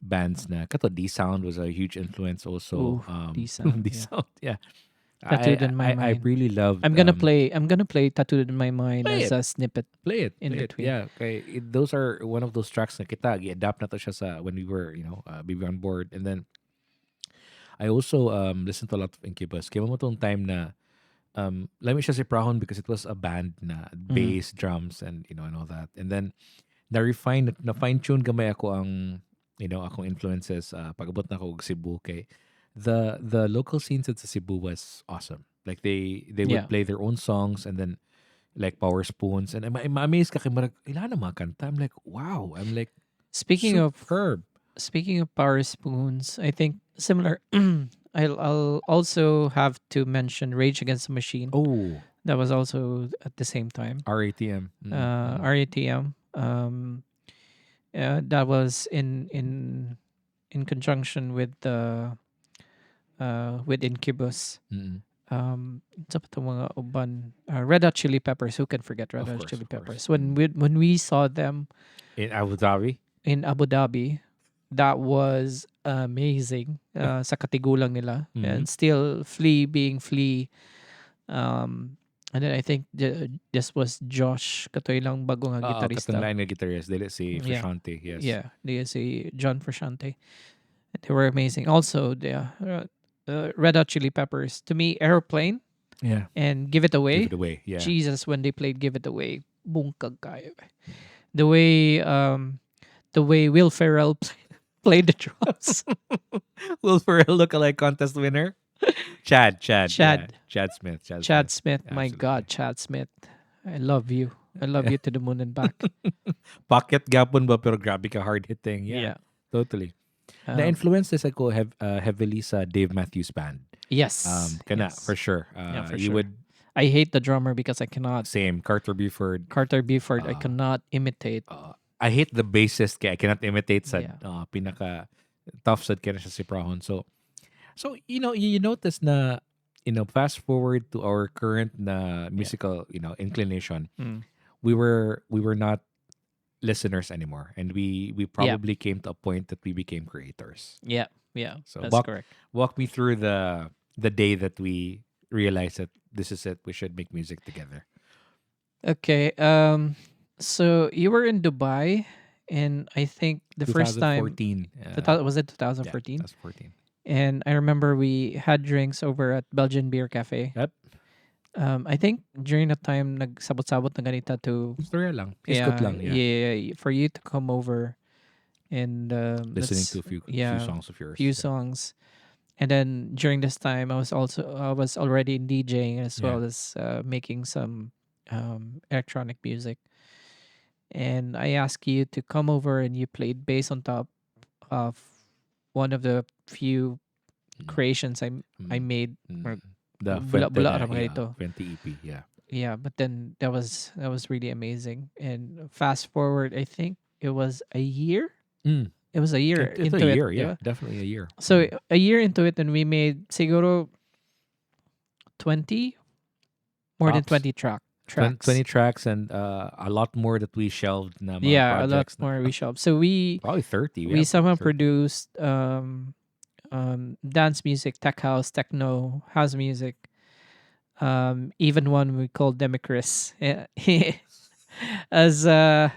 bands na kato D-Sound was a huge influence also. Ooh, D-Sound, D-Sound, yeah. Tattooed in my I mind. really love. I'm gonna play Tattooed in My Mind Play as a snippet. Play it in play it. between. Yeah, okay. Those are one of those tracks na kita i-adapt na to siya sa when we were Baby on Board. And then I also listened to a lot of Incubus. Kaya mo tong time na lami siya si Prahon because it was a band na bass, drums, and and all that. And then na fine tune gamay ako ang akong influences pag-abot na ako og Cebu kay the local scenes at Cebu was awesome. Like they would play their own songs and then like Power Spoons and I'm amazed ka kay marag ilan na mga kanta. I'm like wow. I'm like Speaking superb. of Power Spoons, I think similar. I'll also have to mention Rage Against the Machine. Oh, That was also at the same time. RATM. RATM. That was in conjunction with Incubus. Sa pa itong mga uban, Red Hot Chili Peppers. Who can forget Red Hot Chili Peppers? When we saw them In Abu Dhabi. that was amazing. Sa katigulang nila. And still Flea being Flea. And then I think this was Josh katoy lang bagong nga gitarista. Katong lain nga guitarist. Dili si Frusciante. Yes. Yeah, they si John Frusciante. They were amazing. Also, the Red Hot Chili Peppers. To me, Airplane. Yeah. And Give It Away. Give It Away. Yeah. Jesus, when they played Give It Away, bungkag kayo. The way Will Ferrell played the drums. Will Ferrell lookalike contest winner? Chad. Chad Smith. Chad Smith. My Absolutely. God, Chad Smith. I love you. I love you to the moon and back. Pocket gapon ba pero grabe ka hard hitting. Yeah. Totally. Na-influence this ako heavily sa Dave Matthews Band. Yes. Yes. For sure. For you sure. would I hate the drummer because I cannot. same Carter Buford. Carter Buford, I cannot imitate. I hate the bassist kaya I cannot imitate sad. Yeah. Pinaka tough sad kaya na siya si Prahon. So you notice na fast forward to our current na Yeah. musical inclination. Mm. We were not listeners anymore, and we Yeah. probably came to a point that we became creators. Yeah. Yeah. So That's walk correct. walk me through the day that we realized that this is it. We should make music together. Okay. So you were in Dubai, and I think the first time 2014. was it Yeah, 2014? that's 14. And I remember we had drinks over at Belgian Beer Cafe. Yep. I think during that time, nagsabot-sabot na ganita to, Storya lang. Iskot yeah, lang. Yeah. yeah, for you to come over and Listening let's, to a few yeah, songs of yours. few Yeah. songs. And then during this time, I was already in DJing as Yeah. well as making some electronic music. And I asked you to come over, and you played bass on top of one of the few creations I Mm, made. mm. Or The bula-bula ra mga yeah, ito. 20 EP. Yeah. Yeah, but then that was really amazing. And fast forward, I think it was a year. Mm. It was a year It's a into it. year. Yeah, diba? definitely a year. So a year into it, and we made siguro 20, more than Tops. 20 tracks. 20 tracks and a lot more that we shelved na mga Yeah, a lot projects. more we shop. So we Probably 30. we have somehow 30. produced dance music, tech house, techno, house music. Even one we called Democris as a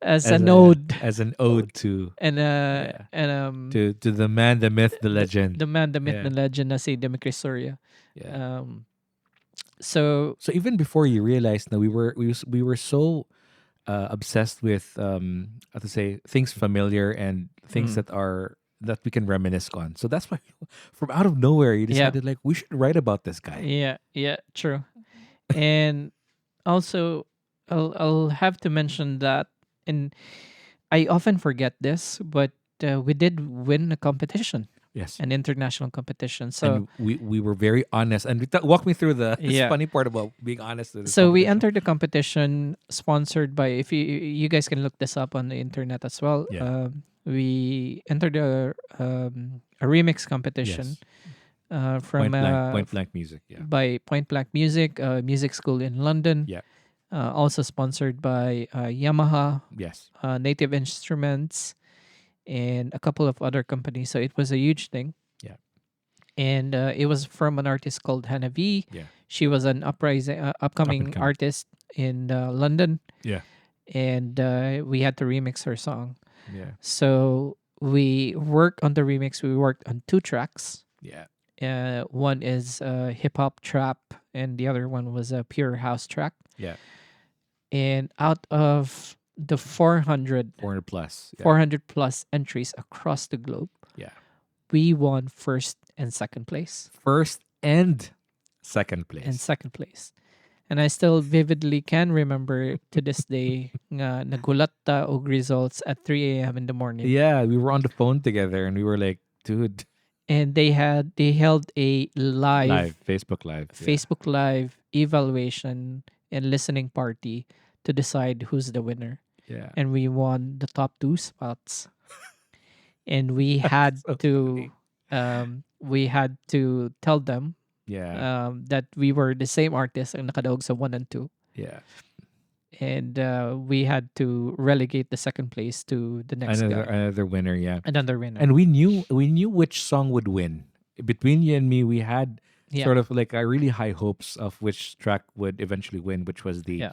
as a node as an ode to and yeah, and to the man, the myth, the legend. the man, the myth, Yeah. the legend, na si Democris Soria. Yeah. So So even before you realized that we were so obsessed with how to say things familiar and things that we can reminisce on. So that's why from out of nowhere you Yeah. decided like we should write about this guy. yeah, true. And also, I'll have to mention that, and I often forget this, but we did win a competition, Yes. an international competition. So And we were very honest. And walk me through the this Yeah. funny part about being honest with this so we competition. entered the competition sponsored by, if you guys can look this up on the internet as well. Yeah. We entered a remix competition Yes. from Point blank music. Yeah. by Point Blank Music, music school in London. Yeah. Also sponsored by Yamaha, Yes. Native Instruments, and a couple of other companies. So it was a huge thing. Yeah. And it was from an artist called Hannah V. Yeah. She was an upcoming Up-and-coming. artist in London, Yeah. and we had to remix her song. Yeah. So we worked on the remix. We worked on 2 tracks. Yeah. One is hip hop trap, and the other one was a pure house track. Yeah. And out of the 400 400 plus. Yeah. 400 plus entries across the globe, Yeah. we won first and second place. First and second place. And second place. And I still vividly can remember to this day nga nagulat ta og results at 3 a.m. in the morning. Yeah, we were on the phone together and we were like, dude, And they held a live Facebook Live. Yeah. Facebook Live evaluation and listening party to decide who's the winner. Yeah. And we won the top 2 spots. And we had So to tell them Yeah. that we were the same artist ang nakadaog sa 1 and 2. Yeah. And we had to relegate the second place to the next guy. Another winner, yeah. Another winner. And we knew which song would win. Between you and me, we had Yeah. sort of like a really high hopes of which track would eventually win, which was the Yeah.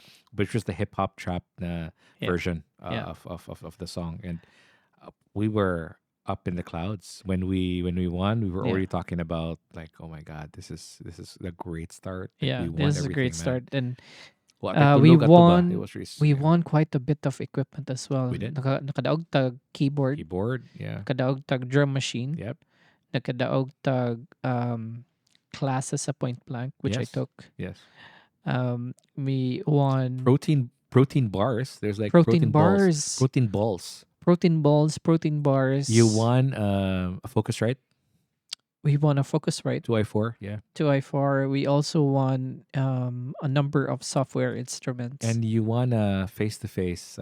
hip hop trap Yeah. version Yeah. of the song. And we were up in the clouds when we won. We were Yeah. already talking about like, oh my god, this is a great start. Like, Yeah, we won this is a great everything, man. start. And Well, we Tulog at Tuba, won. It was really, We won quite a bit of equipment as well. We did. Nakadaog tag keyboard, keyboard. Yeah. nakadaog tag drum machine, Yep. nakadaog tag classes sa Point Blank, which I Yes. took. Yes. We won Protein bars. There's like protein balls. bars, Protein balls. protein balls, protein bars. You won a Focusrite. we won a Focusrite 2i4, yeah. 2i4. We also won a number of software instruments. And you won a face-to-face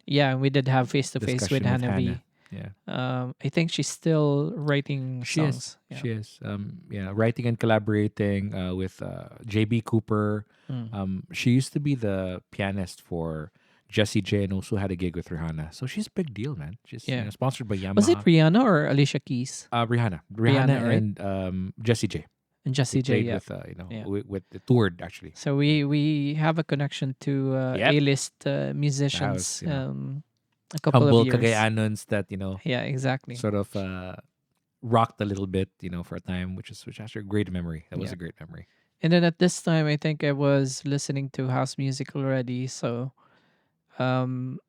Yeah, and we did have face to face with discussion with Hannah V. Hannah. Yeah. I think she's still writing She is. songs. Yeah. She is. Yeah, writing and collaborating with JB Cooper. Mm. She used to be the pianist for Jessie J and also had a gig with Rihanna. So she's a big deal, man. She's Yeah. sponsored by Yamaha. Was it Rihanna or Alicia Keys Rihanna. Rihanna, right? And Jessie J. and They Jessie J? played Yeah. with Yeah. with the toured actually. So we have a connection to Yep. A-list musicians. House, you know. A couple Humble of years. Cagayanons that Yeah, exactly. sort of rocked a little bit, for a time, which actually a great memory. That was Yeah. a great memory. And then at this time, I think I was listening to house music already. So, um,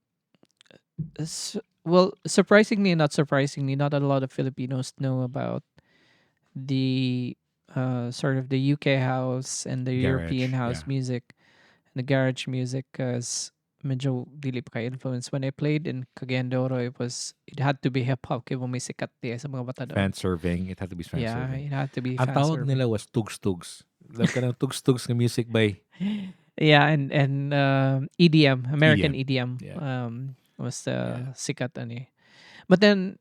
well, surprisingly, not surprisingly, not a lot of Filipinos know about the sort of the UK house and the European Garage, house yeah. music and the garage music, because medyo dili pa kay influence. When I played in Cagayan it had to be hip hop kaya may sikat sa mga bata doon. Fan serving. It had to be fan Yeah, serving. it had to be Ang fan tawag serving. nila was tugs-tugs. Alam ka ng tugs-tugs na music by Yeah, and EDM, American EDM, Yeah. was Yeah. sikat ani. But then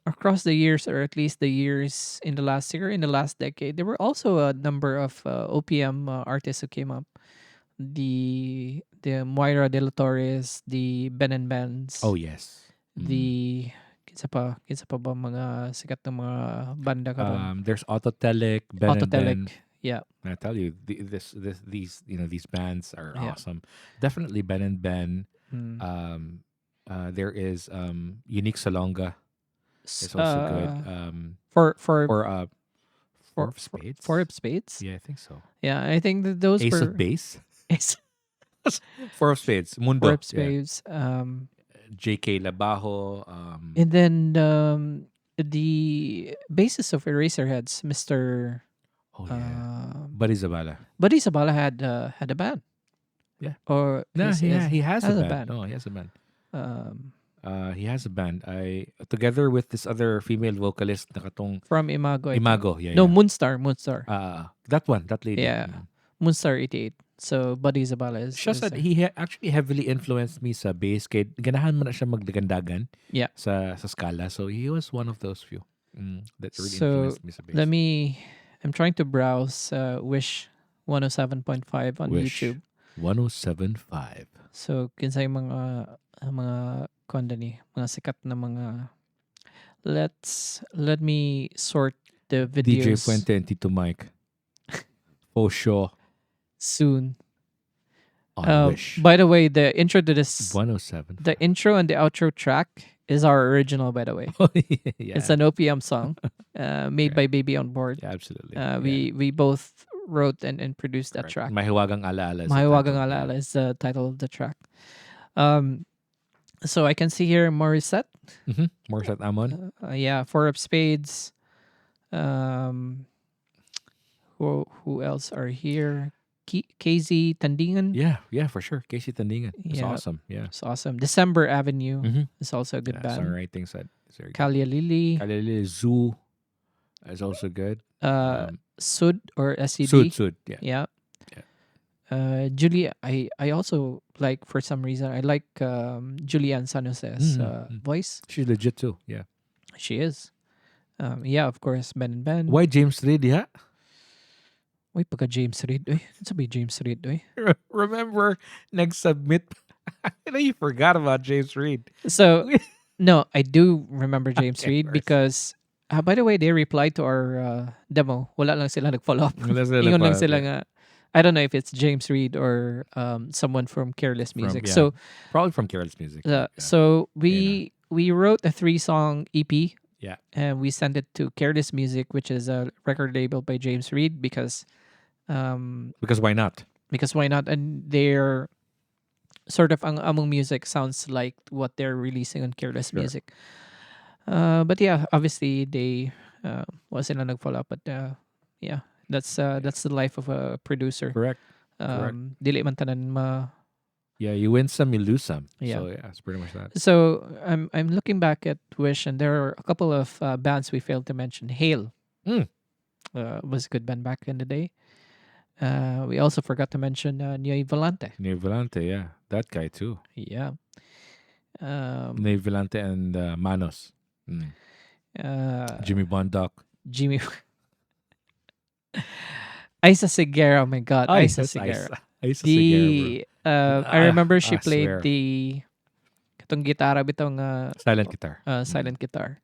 across the years, or at least the years in the last year, in the last decade, there were also a number of OPM artists who came up. The Moira de la Torres, the Ben and Benz, Oh yes. the kinsa pa ba mga sikat na mga banda karon? There's Autotelic, Ben and Ben. Autotelic. Yeah. And I tell you, these these bands are Yeah. awesome. Definitely Ben and Ben. Mm. There is Unique Salonga. S- It's also good. For Or Four of Spades. Four of Spades. Yeah, I think so. Yeah, I think that those Ace were of Base. Ace- Four of Spades. Mundo. Four of Yeah. Spades. J.K. Labajo. And then the basis of Eraserheads, Mr. Oh yeah. Buddy Zabala had a band. Yeah. Or No, he has a band. band. No, he has a band. Um, He has a band. I together with this other female vocalist na katong from Imago. I think. Imago. Yeah. No, yeah. Moonstar. That lady. Yeah. Moonstar 88. So Buddy Zabala is. Siya said he actually heavily influenced me sa bass. Kaya ganahan mo na siya magdagandagan. Yeah. Sa skala. So he was one of those few that really So, influenced me sa bass. I'm trying to browse Wish 107.5 on Wish YouTube. 107.5. So, kinsay mga kondani, mga sikat na mga. Let me sort the DJ videos Fuente and Tito Mike. For sure. soon. On Wish. By the way, the intro to this, 107. the intro and the outro track is our original. By the way, Yeah. it's an OPM song, made by Baby on Board. Yeah, absolutely. We both wrote and produced that Correct. track. Mahiwagang Alaala. is the Mahiwagang title. Alaala is the title of the track. So I can see here Morissette. Morissette Amon. Yeah, Four of Spades. Who else are here? KZ Tandingan. Yeah, for sure. Casey Tandingan. It's Yeah. awesome. Yeah. It's awesome. December Avenue Mhm. is also a good band. Songwriting side. It's very good. Kalia Lili. Kalili Zoo is also good. Sud or SCD. Sud. Yeah. Yeah. Yeah. Julie, I also like, for some reason, I like Julianne San Jose's voice. She's legit too. Yeah. She is. Yeah, of course, Ben and Ben. Why James Reid? Yeah. Uy, pagka James Reid. Uy, sabi James Reid. Uy. Remember next submit. I know you forgot about James Reid. So, no, I do remember James Okay, Reid first. because, by the way, they replied to our demo. Wala lang sila nag-follow up. Wala sila Ingon lang nag-follow up, sila yeah. nga, I don't know if it's James Reid or someone from Careless Music. yeah. So, Probably from Carol's Music. so we wrote a 3-song EP. Yeah. And we sent it to Careless Music, which is a record label by James Reid, because why not? because why not? And they're sort of ang among music sounds like what they're releasing on Careless Sure. Music. But yeah, obviously they wasn't a nag-follow up, but yeah, that's the life of a producer. Correct. Dili man tanan ma. Yeah, you win some, you lose some. Yeah. So yeah, it's pretty much that. So I'm looking back at Wish, and there are a couple of bands we failed to mention. Hail. Mm. Was a good band back in the day. We also forgot to mention Nioy Volante. Neo Volante, yeah. That guy too. Yeah. Um, Neo Volante and Manos. Mm. uh, Jimmy Bondoc. Jimmy Isa Sigera. Oh my God, Ay, Isa that's Sigera. Ice. Ice Segura, bro. I remember she I played swear. the katong gitara bitong Silent guitar. silent guitar.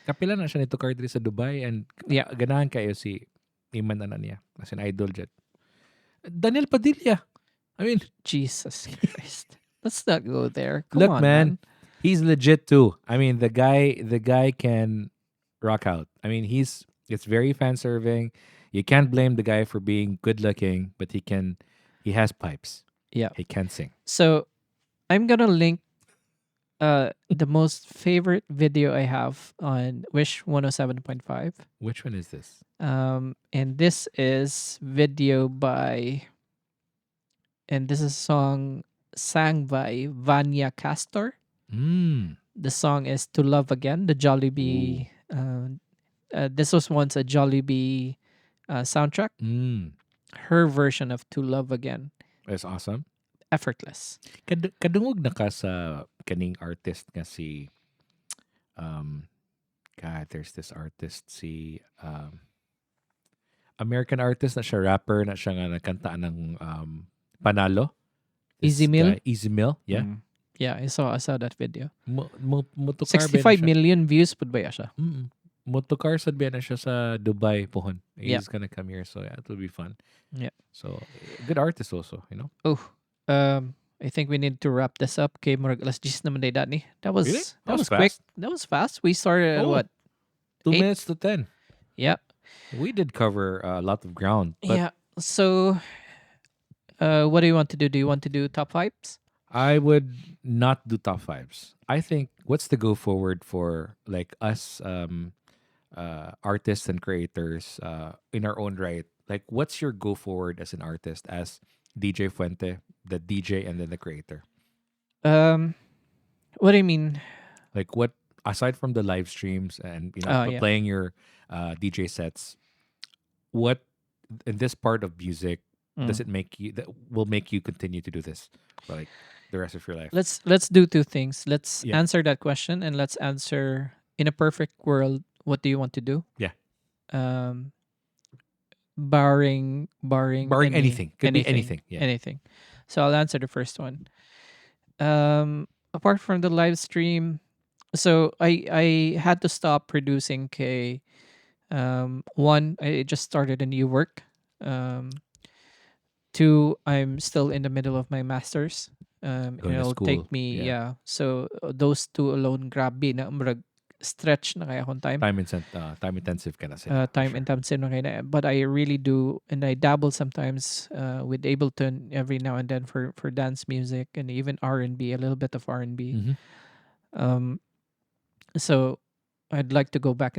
Kapila na siya nito card sa Dubai and Yeah. ganahan kayo si Iman na niya. As an idol jet. Daniel Padilla. I mean, Jesus Christ. Let's not go there. Come look, on, man. man. He's legit too. I mean, the guy can rock out. I mean, it's very fan serving. You can't blame the guy for being good looking, but he has pipes. Yeah. He can sing. So I'm gonna link the most favorite video I have on Wish 107.5. Which one is this? And this is video by and this is a song sang by Vanya Castor. Mm. The song is To Love Again, the Jollibee. This was once a Jollibee soundtrack. Mm. Her version of To Love Again, That's awesome. effortless. Kadungog na ka sa kaning artist nga si um God, there's this artist si American artist na siya rapper na siya nga nakanta ng Panalo. This Easy Meal? guy, Easy Mill, yeah. Yeah, I saw that video. Motokar 65 million views pud ba siya? Motokar sad ba na siya sa Dubai pohon. Yeah. He's gonna come here, so yeah, it will be fun. Yeah. So good artist also, you know. Oh, I think we need to wrap this up. Okay, murag alas 10 naman day ni. That was Really? that That was was quick. fast. That was fast. We started at Oh. what? 2 8? minutes to 10. Yeah. We did cover a lot of ground, but Yeah. So, what do you want to do? Do you want to do top fives? I would not do top fives. I think what's the go forward for like us artists and creators in our own right? Like, what's your go forward as an artist, as DJ Fuente, the DJ and then the creator? What do you mean? Like, what aside from the live streams and Oh, yeah. playing your DJ sets, what in this part of music does it make you that will make you continue to do this for like the rest of your life? Let's do two things. Let's Yeah. answer that question and let's answer in a perfect world. What do you want to do? Yeah. Barring Barring anything. Could be anything. Yeah. anything. So I'll answer the first one. Apart from the live stream, so I had to stop producing K. One, I just started a new work. Two, I'm still in the middle of my masters. Going to It'll school, take me yeah. So those two alone, grabe na murag stretch na kaya akong time. Time intensive ka na sila, for Time sure. intensive na kaya na. But I really do, and I dabble sometimes with Ableton every now and then for dance music and even R&B, a little bit of R&B. Mhm. So I'd like to go back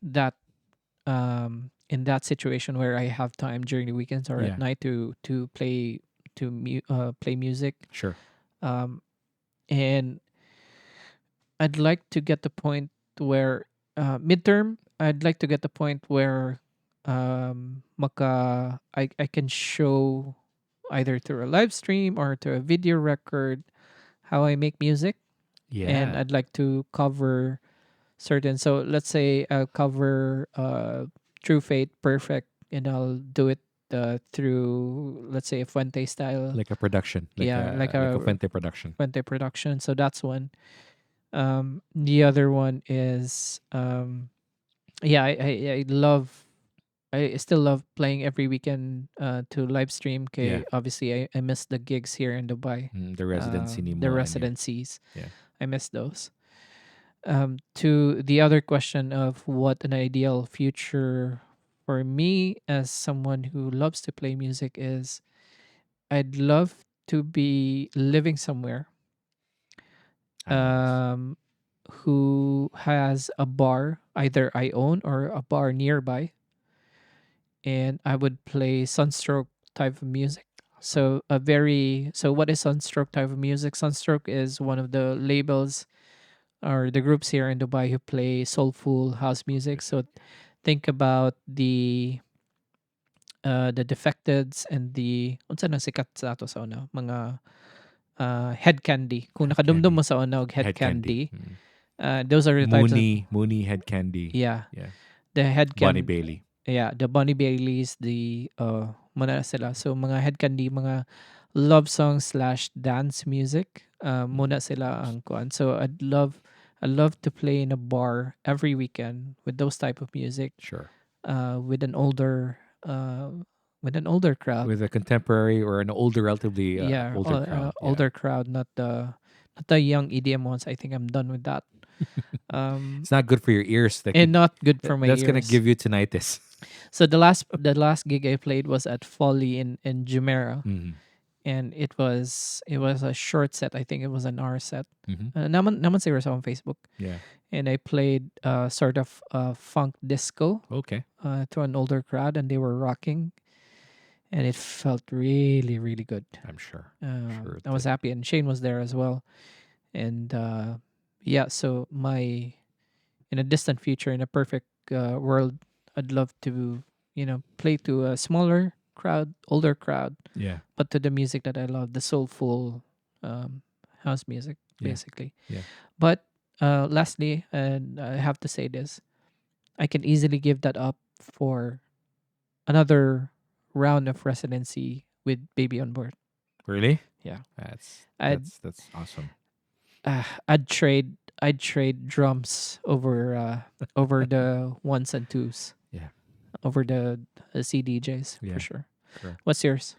that in that situation where I have time during the weekends or Yeah. at night to play play music. Sure. And I'd like to get the point where midterm. I'd like to get the point where I can show either through a live stream or through a video record how I make music. Yeah. And I'd like to cover certain. So let's say I'll cover True Fate Perfect, and I'll do it through, let's say, a Fuente style, like a production. Yeah, like like a- a Fuente production. Fuente production. So that's one. The other one is I love. I still love playing every weekend to live stream. Okay, Yeah. obviously I miss the gigs here in Dubai. The residency ni mo The and residencies. Yeah. I miss those. To the other question of what an ideal future for me as someone who loves to play music is, I'd love to be living somewhere Nice. who has a bar either I own or a bar nearby, and I would play Sunstroke type of music. So what is Sunstroke type of music? Sunstroke is one of the labels or the groups here in Dubai who play soulful house music. So think about the Defecteds and the unsa na sikat sa ato sa una mga Head Candy. Kung Head nakadumdum mo candy. sa una og Head Head candy. Candy, those are the types of Mooney head candy. yeah, Yeah. the Head Bonnie Candy. Bailey. Yeah, the Bonnie Baileys, the muna sila. So mga Head Candy, mga love songs slash dance music. Muna sila ang kuan. So I love to play in a bar every weekend with those type of music. Sure. With an older crowd. With a contemporary or an older, relatively Yeah, older crowd. Yeah. older crowd, not the young EDM ones. I think I'm done with that. It's not good for your ears. And not good for my That's gonna ears. give you tinnitus. So the last gig I played was at Folly in Jumeirah, Mhm. and it was a short set. I think it was an hour set. Mhm. Naman siguro sa on Facebook, Yeah. and I played sort of funk disco Okay. to an older crowd, and they were rocking, and it felt really really good. I'm sure. Sure. I was happy, and Shane was there as well, and yeah. So in a distant future, in a perfect world, I'd love to play to a smaller crowd, older crowd, Yeah. but to the music that I love, the soulful house music, Yeah. basically. Yeah. But lastly, and I have to say this, I can easily give that up for another round of residency with Baby on Board. Really? Yeah, That's I'd that's awesome. I'd trade drums over the ones and twos, Yeah. over the CDJs Yeah. for sure. Correct. What's yours?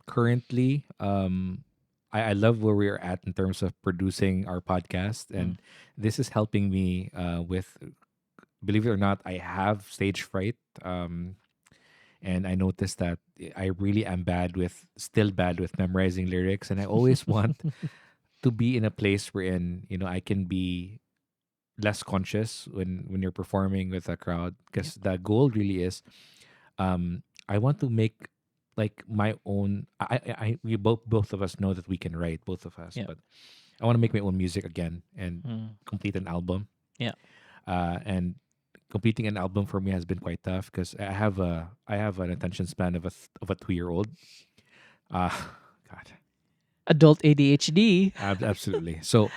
Currently, I love where we're at in terms of producing our podcast, and this is helping me with. Believe it or not, I have stage fright. And I noticed that I really am still bad with memorizing lyrics, and I always want to be in a place wherein I can be less conscious when you're performing with a crowd, because the goal really is I want to make like my own. We both of us know that we can write, both of us, Yeah. but I want to make my own music again and Mm. complete an album. Yeah. And completing an album for me has been quite tough because I have an attention span of a 2-year-old. Uh God, Adult ADHD. absolutely. So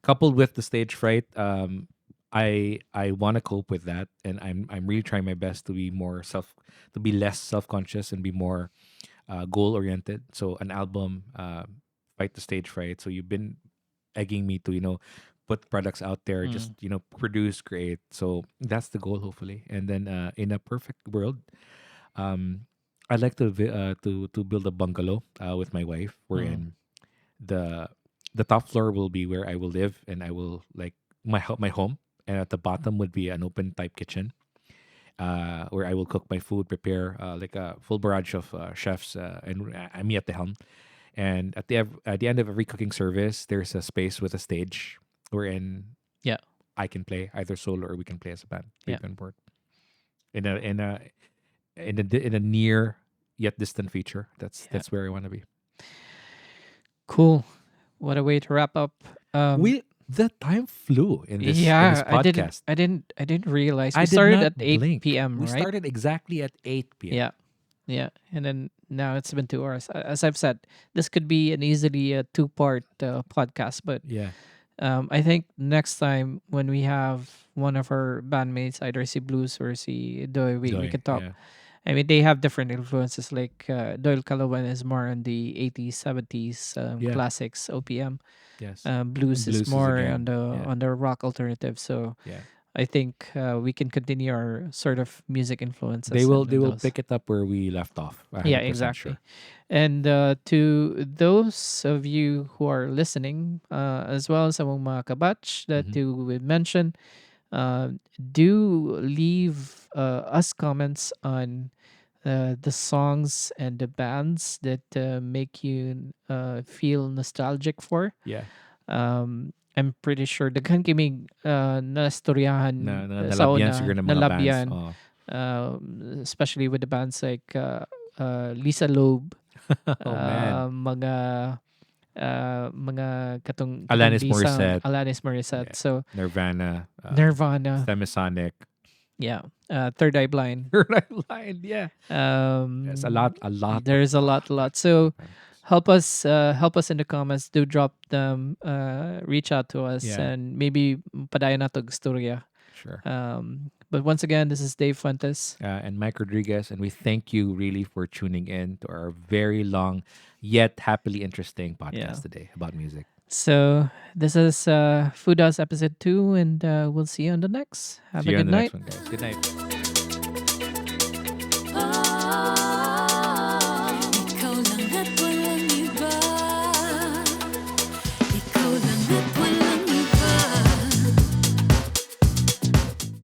coupled with the stage fright, I want to cope with that, and I'm really trying my best to be less self conscious and be more goal oriented. So an album, fight the stage fright. So you've been egging me to put products out there, just produce, create. So that's the goal, hopefully. And then in a perfect world, I'd like to build a bungalow with my wife, wherein the the top floor will be where I will live, and I will like my home, and at the bottom would be an open type kitchen, where I will cook my food, prepare like a full barrage of chefs, and me at the helm. And at the end of every cooking service, there's a space with a stage wherein Yeah. I can play either solo or we can play as a band, Yeah. baby on board, in a near yet distant future. That's where I want to be. Cool. What a way to wrap up. The time flew in this Yeah, podcast. I didn't realize I we did started not at 8 blink. p.m. We right? started exactly at 8 p.m. Yeah. Yeah. And then now it's been 2 hours. As I've said, this could be an easily a two-part podcast, but Yeah. I think next time when we have one of our bandmates, either si Blues or si Doy, we Joy, can talk. yeah. I mean, they have different influences. Like Doyle Calawan is more on the 80s, 70s Yeah. classics, OPM. Yes. Blues Blues is is more again, on the rock alternative. So Yeah. I think we can continue our sort of music influences. They will those. pick it up where we left off. 100% Yeah, exactly. Sure. And to those of you who are listening, as well as among mga kabatch that we mentioned, do leave us comments on the songs and the bands that make you feel nostalgic for. Yeah. I'm pretty sure daghan kiming nastoryahan sa Nalabyan una, siguro ng mga bands. nalabyan, Oh. especially with the bands like Lisa Loeb, Oh, man. mga katong Alanis Lisa, Morissette. Alanis Morissette. Yeah. So Nirvana. Nirvana, Semisonic. Yeah. Third Eye Blind. Third Eye Blind. Yeah. Yes, a lot of There's a lot. So podcasts. help us in the comments. Do drop them. Reach out to us Yeah, and maybe padayon na to storya. sure. But once again, this is Dave Fuentes. And Mike Rodriguez, and we thank you really for tuning in to our very long yet happily interesting Yeah. podcast today about music. So this is Foodhaus episode 2, and we'll see you on the next. Have See a you on good the night. next one, guys. Good night.